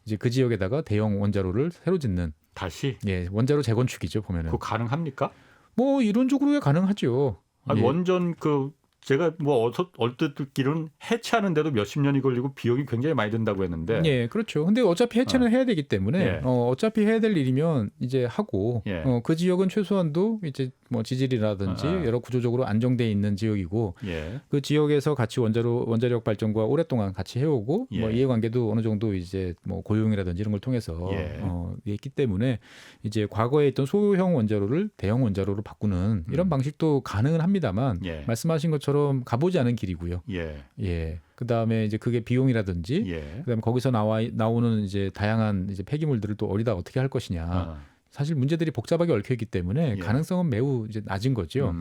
[SPEAKER 3] 이제 그 지역에다가 대형 원자로를 새로 짓는
[SPEAKER 1] 다시
[SPEAKER 3] 원자로 재건축이죠 보면은.
[SPEAKER 1] 그거 가능합니까?
[SPEAKER 3] 뭐 이론적으로야 가능하죠.
[SPEAKER 1] 아니, 원전 그 제가 뭐 얼핏 듣기로는 해체하는데도 몇십 년이 걸리고 비용이 굉장히 많이 든다고 했는데.
[SPEAKER 3] 예, 그렇죠. 근데 어차피 해체는 해야 되기 때문에 어차피 해야 될 일이면 이제 하고 그 지역은 최소한도 이제 뭐 지질이라든지 여러 구조적으로 안정돼 있는 지역이고
[SPEAKER 1] 예.
[SPEAKER 3] 그 지역에서 같이 원자력 발전과 오랫동안 같이 해오고
[SPEAKER 1] 예.
[SPEAKER 3] 뭐 이해관계도 어느 정도 이제 뭐 고용이라든지 이런 걸 통해서
[SPEAKER 1] 예.
[SPEAKER 3] 있기 때문에 이제 과거에 있던 소형 원자로를 대형 원자로로 바꾸는 이런 방식도 가능은 합니다만
[SPEAKER 1] 예.
[SPEAKER 3] 말씀하신 것처럼 가보지 않은 길이고요.
[SPEAKER 1] 예.
[SPEAKER 3] 예. 그다음에 이제 그게 비용이라든지
[SPEAKER 1] 예.
[SPEAKER 3] 그다음에 거기서 나오는 이제 다양한 이제 폐기물들을 또 어디다 어떻게 할 것이냐. 사실 문제들이 복잡하게 얽혀 있기 때문에
[SPEAKER 1] 예.
[SPEAKER 3] 가능성은 매우 이제 낮은 거죠.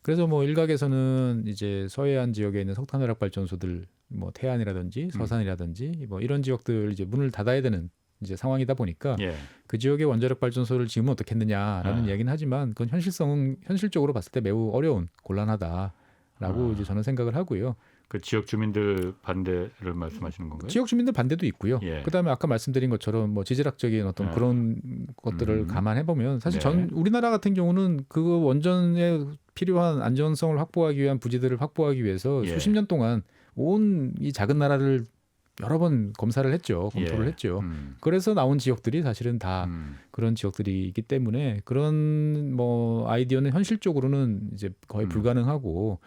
[SPEAKER 3] 그래서 뭐 일각에서는 이제 서해안 지역에 있는 석탄화력 발전소들 뭐 태안이라든지 서산이라든지 뭐 이런 지역들 이제 문을 닫아야 되는 이제 상황이다 보니까
[SPEAKER 1] 예.
[SPEAKER 3] 그 지역의 원자력 발전소를 지으면 어떻겠느냐라는 이야기는 하지만 그건 현실적으로 봤을 때 매우 어려운 곤란하다라고 이제 저는 생각을 하고요.
[SPEAKER 1] 그 지역 주민들 반대를 말씀하시는 건가요?
[SPEAKER 3] 지역 주민들 반대도 있고요.
[SPEAKER 1] 예.
[SPEAKER 3] 그다음에 아까 말씀드린 것처럼 뭐 지질학적인 어떤 그런 것들을 감안해 보면 사실
[SPEAKER 1] 네.
[SPEAKER 3] 우리나라 같은 경우는 그 원전에 필요한 안전성을 확보하기 위한 부지들을 확보하기 위해서
[SPEAKER 1] 예.
[SPEAKER 3] 수십 년 동안 온 이 작은 나라를 여러 번 검토를
[SPEAKER 1] 예.
[SPEAKER 3] 했죠. 그래서 나온 지역들이 사실은 다 그런 지역들이기 때문에 그런 뭐 아이디어는 현실적으로는 이제 거의 불가능하고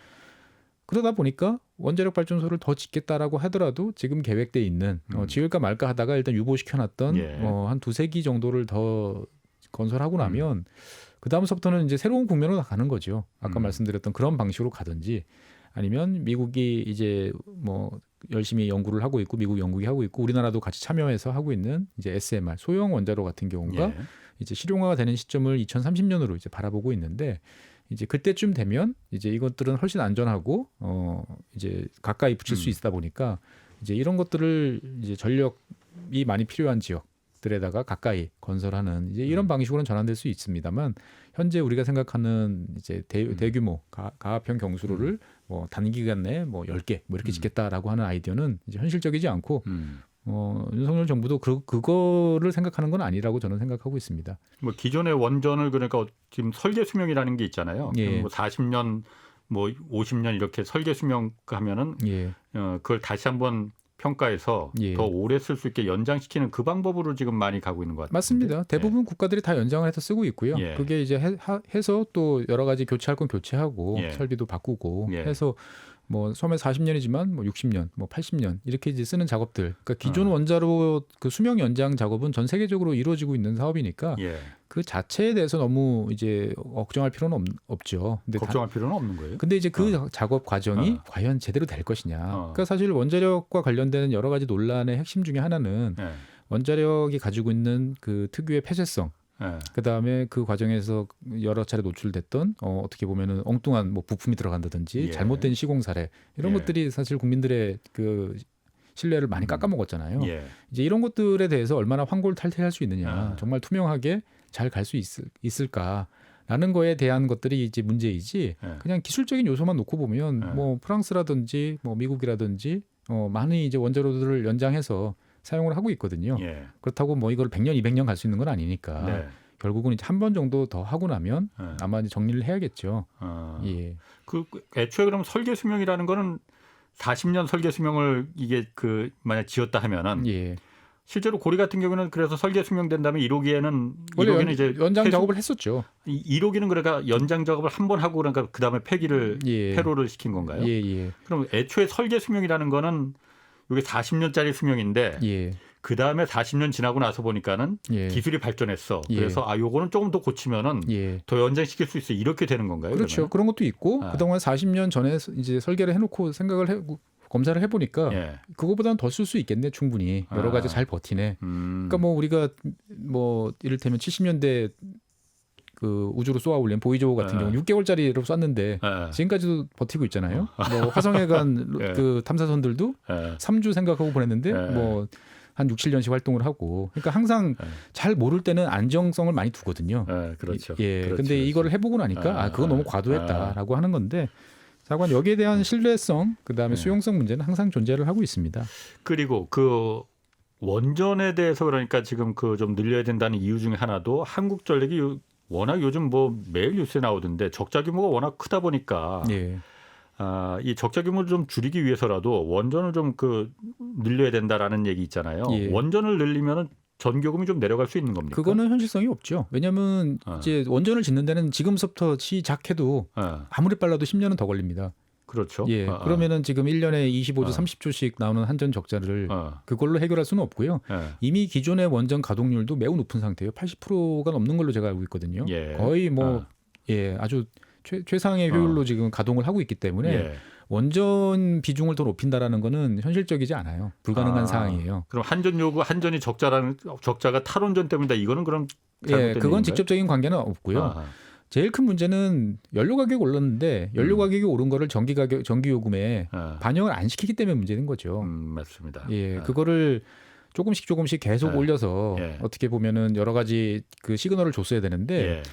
[SPEAKER 3] 그러다 보니까 원자력 발전소를 더 짓겠다라고 하더라도 지금 계획돼 있는 지을까 말까 하다가 일단 유보시켜놨던
[SPEAKER 1] 예.
[SPEAKER 3] 한 두세 기 정도를 더 건설하고 나면 그 다음서부터는 이제 새로운 국면으로 가는 거죠. 아까 말씀드렸던 그런 방식으로 가든지 아니면 미국이 이제 뭐 열심히 연구를 하고 있고 미국 연구기 하고 있고 우리나라도 같이 참여해서 하고 있는 이제 SMR 소형 원자로 같은 경우가
[SPEAKER 1] 예.
[SPEAKER 3] 이제 실용화가 되는 시점을 2030년으로 이제 바라보고 있는데 이제 그때쯤 되면 이제 이것들은 훨씬 안전하고 이제 가까이 붙일 수 있다 보니까 이제 이런 것들을 이제 전력이 많이 필요한 지역들에다가 가까이 건설하는 이제 이런 방식으로는 전환될 수 있습니다만 현재 우리가 생각하는 이제 대규모 가압형 경수로를 뭐 단기간 내에 뭐 10개 뭐 이렇게 짓겠다라고 하는 아이디어는 이제 현실적이지 않고 윤석열 정부도 그거를 생각하는 건 아니라고 저는 생각하고 있습니다.
[SPEAKER 1] 뭐 기존의 원전을 그러니까 지금 설계 수명이라는 게 있잖아요.
[SPEAKER 3] 예.
[SPEAKER 1] 뭐 40년, 뭐 50년 이렇게 설계 수명 하면은
[SPEAKER 3] 예.
[SPEAKER 1] 그걸 다시 한번 평가해서
[SPEAKER 3] 예.
[SPEAKER 1] 더 오래 쓸 수 있게 연장시키는 그 방법으로 지금 많이 가고 있는 것 같아요.
[SPEAKER 3] 맞습니다. 대부분 국가들이 다 연장을 해서 쓰고 있고요.
[SPEAKER 1] 예.
[SPEAKER 3] 그게 이제 해서 또 여러 가지 교체할 건 교체하고
[SPEAKER 1] 예.
[SPEAKER 3] 설비도 바꾸고
[SPEAKER 1] 예.
[SPEAKER 3] 해서 뭐 처음에 40년이지만 뭐 60년, 뭐 80년 이렇게 이제 쓰는 작업들. 그러니까 기존 원자로 그 수명 연장 작업은 전 세계적으로 이루어지고 있는 사업이니까
[SPEAKER 1] 예.
[SPEAKER 3] 그 자체에 대해서 너무 이제 걱정할 필요는 없죠. 근데
[SPEAKER 1] 걱정할 필요는 없는 거예요.
[SPEAKER 3] 근데 이제 그 작업 과정이 과연 제대로 될 것이냐. 그러니까 사실 원자력과 관련된 여러 가지 논란의 핵심 중에 하나는
[SPEAKER 1] 예.
[SPEAKER 3] 원자력이 가지고 있는 그 특유의 폐쇄성.
[SPEAKER 1] 예.
[SPEAKER 3] 그다음에 그 과정에서 여러 차례 노출됐던 어떻게 보면은 엉뚱한 뭐 부품이 들어간다든지
[SPEAKER 1] 예.
[SPEAKER 3] 잘못된 시공 사례 이런
[SPEAKER 1] 예.
[SPEAKER 3] 것들이 사실 국민들의 그 신뢰를 많이 깎아먹었잖아요.
[SPEAKER 1] 예.
[SPEAKER 3] 이제 이런 것들에 대해서 얼마나 황골탈퇴할 수 있느냐, 정말 투명하게 잘 갈 수 있을까라는 거에 대한 것들이 이제 문제이지.
[SPEAKER 1] 예.
[SPEAKER 3] 그냥 기술적인 요소만 놓고 보면 뭐 프랑스라든지 뭐 미국이라든지 많이 이제 원자로들을 연장해서 사용을 하고 있거든요.
[SPEAKER 1] 예.
[SPEAKER 3] 그렇다고 뭐 이걸 100년, 200년 갈 수 있는 건 아니니까
[SPEAKER 1] 네.
[SPEAKER 3] 결국은 이제 한 번 정도 더 하고 나면 아마 이제 정리를 해야겠죠. 예.
[SPEAKER 1] 그 애초에 그럼 설계 수명이라는 거는 40년 설계 수명을 이게 그 만약 지었다 하면은
[SPEAKER 3] 예.
[SPEAKER 1] 실제로 고리 같은 경우는 그래서 설계 수명 된다면 1호기에는
[SPEAKER 3] 원래 연장 작업을 했었죠.
[SPEAKER 1] 1호기는 그러니까 연장 작업을 한 번 하고 그러니까 그 다음에 폐기를
[SPEAKER 3] 예.
[SPEAKER 1] 폐로를 시킨 건가요?
[SPEAKER 3] 예, 예.
[SPEAKER 1] 그럼 애초에 설계 수명이라는 거는 이게 40년짜리 수명인데
[SPEAKER 3] 예.
[SPEAKER 1] 그 다음에 40년 지나고 나서 보니까는
[SPEAKER 3] 예.
[SPEAKER 1] 기술이 발전했어.
[SPEAKER 3] 예.
[SPEAKER 1] 그래서 요거는 조금 더 고치면은
[SPEAKER 3] 예.
[SPEAKER 1] 더 연장시킬 수 있어. 이렇게 되는 건가요?
[SPEAKER 3] 그렇죠.
[SPEAKER 1] 그러면?
[SPEAKER 3] 그런 것도 있고 그동안 40년 전에 이제 설계를 해놓고 검사를 해보니까
[SPEAKER 1] 예.
[SPEAKER 3] 그거보다는 더 쓸 수 있겠네 충분히 여러 가지 잘 버티네. 그러니까 뭐 우리가 뭐 이를테면 70년대 그 우주로 쏘아 올린 보이저 같은 경우 6개월짜리로 쐈는데 지금까지도 버티고 있잖아요. 뭐 화성에 간 그 탐사선들도 3주 생각하고 보냈는데 뭐 한 6, 7년씩 활동을 하고. 그러니까 항상 잘 모를 때는 안정성을 많이 두거든요.
[SPEAKER 1] 그렇죠.
[SPEAKER 3] 예.
[SPEAKER 1] 그렇죠.
[SPEAKER 3] 근데 이거를 해보고 나니까 그거 너무 과도했다라고 하는 건데 자관 여기에 대한 신뢰성 그다음에 수용성 문제는 항상 존재를 하고 있습니다.
[SPEAKER 1] 그리고 그 원전에 대해서 그러니까 지금 그 좀 늘려야 된다는 이유 중에 하나도 한국전력이 워낙 요즘 뭐 매일 뉴스에 나오던데 적자 규모가 워낙 크다 보니까
[SPEAKER 3] 예.
[SPEAKER 1] 이 적자 규모를 좀 줄이기 위해서라도 원전을 좀 그 늘려야 된다라는 얘기 있잖아요.
[SPEAKER 3] 예.
[SPEAKER 1] 원전을 늘리면은 전기요금이 좀 내려갈 수 있는 겁니까?
[SPEAKER 3] 그거는 현실성이 없죠. 왜냐하면 이제 원전을 짓는 데는 지금부터 시작해도 아무리 빨라도 10년은 더 걸립니다.
[SPEAKER 1] 그렇죠.
[SPEAKER 3] 예. 그러면은 지금 1년에 25조, 30조씩 나오는 한전 적자를 그걸로 해결할 수는 없고요. 이미 기존의 원전 가동률도 매우 높은 상태예요. 80%가 넘는 걸로 제가 알고 있거든요. 거의 뭐 아주 최상의 효율로 지금 가동을 하고 있기 때문에 원전 비중을 더 높인다라는 거는 현실적이지 않아요. 불가능한 상황이에요.
[SPEAKER 1] 그럼 한전이 적자가 탈원전 때문이다. 이거는 그럼
[SPEAKER 3] 그건 건가요? 직접적인 관계는 없고요. 제일 큰 문제는 연료 가격이 올랐는데 연료 가격이 오른 거를 전기 요금에 반영을 안 시키기 때문에 문제인 거죠.
[SPEAKER 1] 맞습니다.
[SPEAKER 3] 그거를 조금씩 계속 올려서 어떻게 보면은 여러 가지 그 시그널을 줬어야 되는데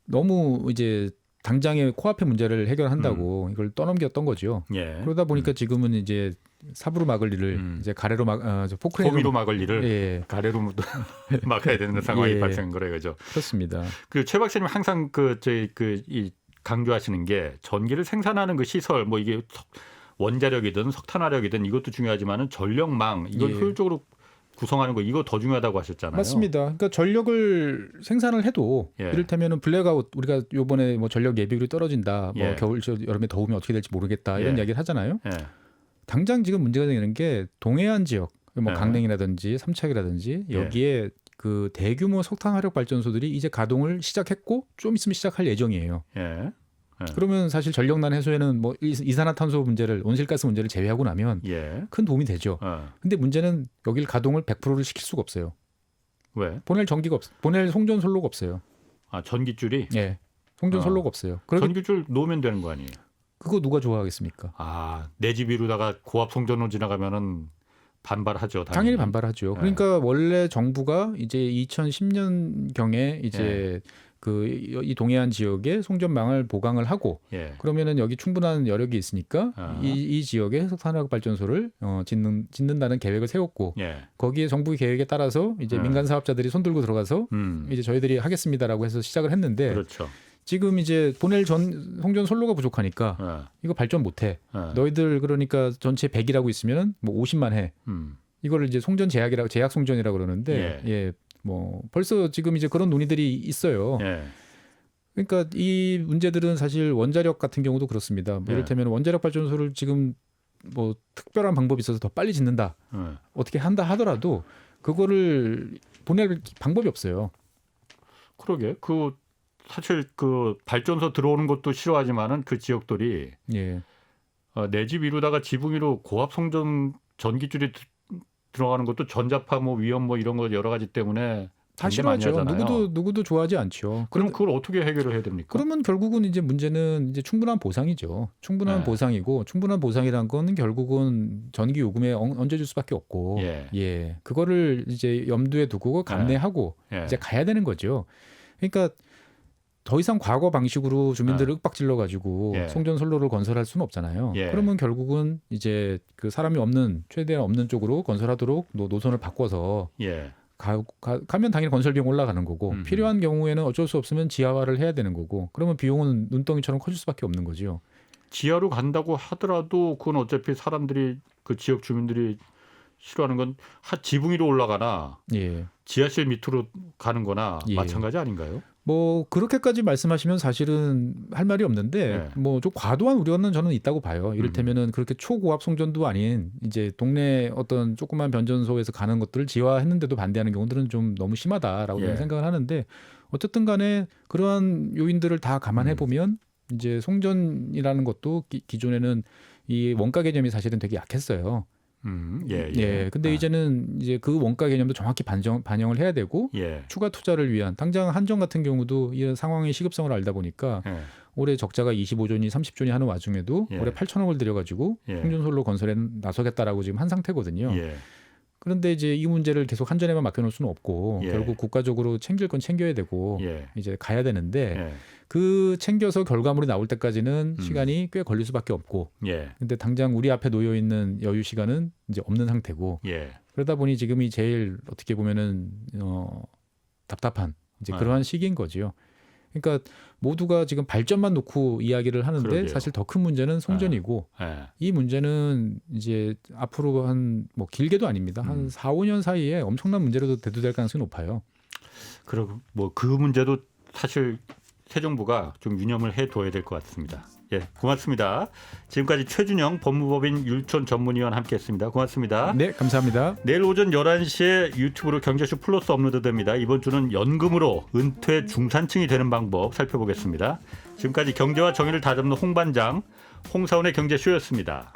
[SPEAKER 3] 너무 이제 당장의 코앞의 문제를 해결한다고 이걸 떠넘겼던 거죠. 그러다 보니까 지금은 이제 삽으로 막을 일을 이제 가래로
[SPEAKER 1] 호미로 막을 일을 가래로 막아야 되는 상황이 발생한 거래요, 그죠?
[SPEAKER 3] 그렇습니다.
[SPEAKER 1] 그 최 박사님 항상 이 강조하시는 게 전기를 생산하는 그 시설, 뭐 이게 원자력이든 석탄화력이든 이것도 중요하지만은 전력망 이걸 효율적으로 구성하는 거 이거 더 중요하다고 하셨잖아요.
[SPEAKER 3] 맞습니다. 그러니까 전력을 생산을 해도 이를테면은 블랙아웃 우리가 요번에 뭐 전력 예비율이 떨어진다. 뭐 겨울 여름에 더우면 어떻게 될지 모르겠다. 이런 이야기를 하잖아요. 당장 지금 문제가 되는 게 동해안 지역 뭐 강릉이라든지 삼척이라든지 여기에 그 대규모 석탄 화력 발전소들이 이제 가동을 시작했고 좀 있으면 시작할 예정이에요. 그러면 사실 전력난 해소에는 뭐 이산화탄소 문제를 온실가스 문제를 제외하고 나면 큰 도움이 되죠. 근데 문제는 여길 가동을 100%를 시킬 수가 없어요.
[SPEAKER 1] 왜?
[SPEAKER 3] 보낼 송전 선로가 없어요.
[SPEAKER 1] 아, 전기줄이?
[SPEAKER 3] 송전 선로가 없어요.
[SPEAKER 1] 전기줄 놓으면 되는 거 아니에요?
[SPEAKER 3] 그거 누가 좋아하겠습니까?
[SPEAKER 1] 아, 내 집 위로다가 고압 송전로 지나가면은 반발하죠.
[SPEAKER 3] 당연히 반발하죠. 그러니까 원래 정부가 이제 2010년 경에 이제 이 동해안 지역에 송전망을 보강을 하고 그러면은 여기 충분한 여력이 있으니까 이 지역에 석탄화력 발전소를 짓는다는 계획을 세웠고 거기에 정부 계획에 따라서 이제 민간 사업자들이 손들고 들어가서 이제 저희들이 하겠습니다라고 해서 시작을 했는데 지금 이제 보낼 송전 선로가 부족하니까 이거 발전 못해. 너희들 그러니까 전체 100이라고 있으면 뭐 50만 해. 이거를 이제 송전 제약 송전이라고 그러는데 뭐 벌써 지금 이제 그런 논의들이 있어요. 그러니까 이 문제들은 사실 원자력 같은 경우도 그렇습니다. 뭐 이를테면 원자력 발전소를 지금 뭐 특별한 방법이 있어서 더 빨리 짓는다. 어떻게 한다 하더라도 그거를 보낼 방법이 없어요.
[SPEAKER 1] 그러게. 사실 그 발전소 들어오는 것도 싫어하지만은 그 지역들이 내 집 위로다가 지붕 위로 고압 송전 전기줄이 들어가는 것도 전자파 뭐 위험 뭐 이런 거 여러 가지 때문에
[SPEAKER 3] 다 싫어하죠. 누구도 좋아하지 않죠.
[SPEAKER 1] 그럼 그걸 어떻게 해결을 해야 됩니까?
[SPEAKER 3] 그러면 결국은 이제 문제는 이제 충분한 보상이죠. 충분한 보상이고 충분한 보상이란 거는 결국은 전기 요금에 얹어줄 수밖에 없고 그거를 이제 염두에 두고 감내하고 이제 가야 되는 거죠. 그러니까 더 이상 과거 방식으로 주민들을 윽박질러 가지고 송전 선로를 건설할 수는 없잖아요. 그러면 결국은 이제 그 사람이 최대한 없는 쪽으로 건설하도록 노선을 바꿔서 가면 당연히 건설 비용 올라가는 거고 필요한 경우에는 어쩔 수 없으면 지하화를 해야 되는 거고 그러면 비용은 눈덩이처럼 커질 수밖에 없는 거죠.
[SPEAKER 1] 지하로 간다고 하더라도 그건 어차피 사람들이 그 지역 주민들이 싫어하는 건 지붕 위로 올라가나 지하실 밑으로 가는 거나 마찬가지 아닌가요?
[SPEAKER 3] 뭐 그렇게까지 말씀하시면 사실은 할 말이 없는데 뭐 좀 과도한 우려는 저는 있다고 봐요. 이를테면은 그렇게 초고압 송전도 아닌 이제 동네 어떤 조그만 변전소에서 가는 것들을 지하화했는데도 반대하는 경우들은 좀 너무 심하다라고 생각을 하는데 어쨌든 간에 그러한 요인들을 다 감안해 보면 이제 송전이라는 것도 기존에는 이 원가 개념이 사실은 되게 약했어요. 근데 이제는 이제 그 원가 개념도 정확히 반영을 해야 되고 추가 투자를 위한 당장 한전 같은 경우도 이런 상황의 시급성을 알다 보니까 올해 적자가 25조니 30조니 하는 와중에도 올해 8천억을 들여가지고 송전선로 건설에 나서겠다라고 지금 한 상태거든요. 그런데 이제 이 문제를 계속 한전에만 맡겨놓을 수는 없고 결국 국가적으로 챙길 건 챙겨야 되고 이제 가야 되는데 그 챙겨서 결과물이 나올 때까지는 시간이 꽤 걸릴 수밖에 없고 근데 당장 우리 앞에 놓여 있는 여유 시간은 이제 없는 상태고 그러다 보니 지금이 제일 어떻게 보면은 답답한 이제 그러한 시기인 거죠.
[SPEAKER 4] 그러니까 모두가 지금 발전만 놓고 이야기를 하는데
[SPEAKER 1] 그러게요.
[SPEAKER 4] 사실 더 큰 문제는 송전이고 이 문제는 이제 앞으로 한 뭐 길게도 아닙니다. 한 4, 5년 사이에 엄청난 문제로 대두될 가능성이 높아요.
[SPEAKER 1] 그리고 뭐 그 문제도 사실 새 정부가 좀 유념을 해둬야 될 것 같습니다. 예, 고맙습니다. 지금까지 최준영 법무법인 율촌 전문위원 함께했습니다. 고맙습니다.
[SPEAKER 4] 네, 감사합니다.
[SPEAKER 1] 내일 오전 11시에 유튜브로 경제쇼 플러스 업로드됩니다. 이번 주는 연금으로 은퇴 중산층이 되는 방법 살펴보겠습니다. 지금까지 경제와 정의를 다잡는 홍반장 홍사훈의 경제쇼였습니다.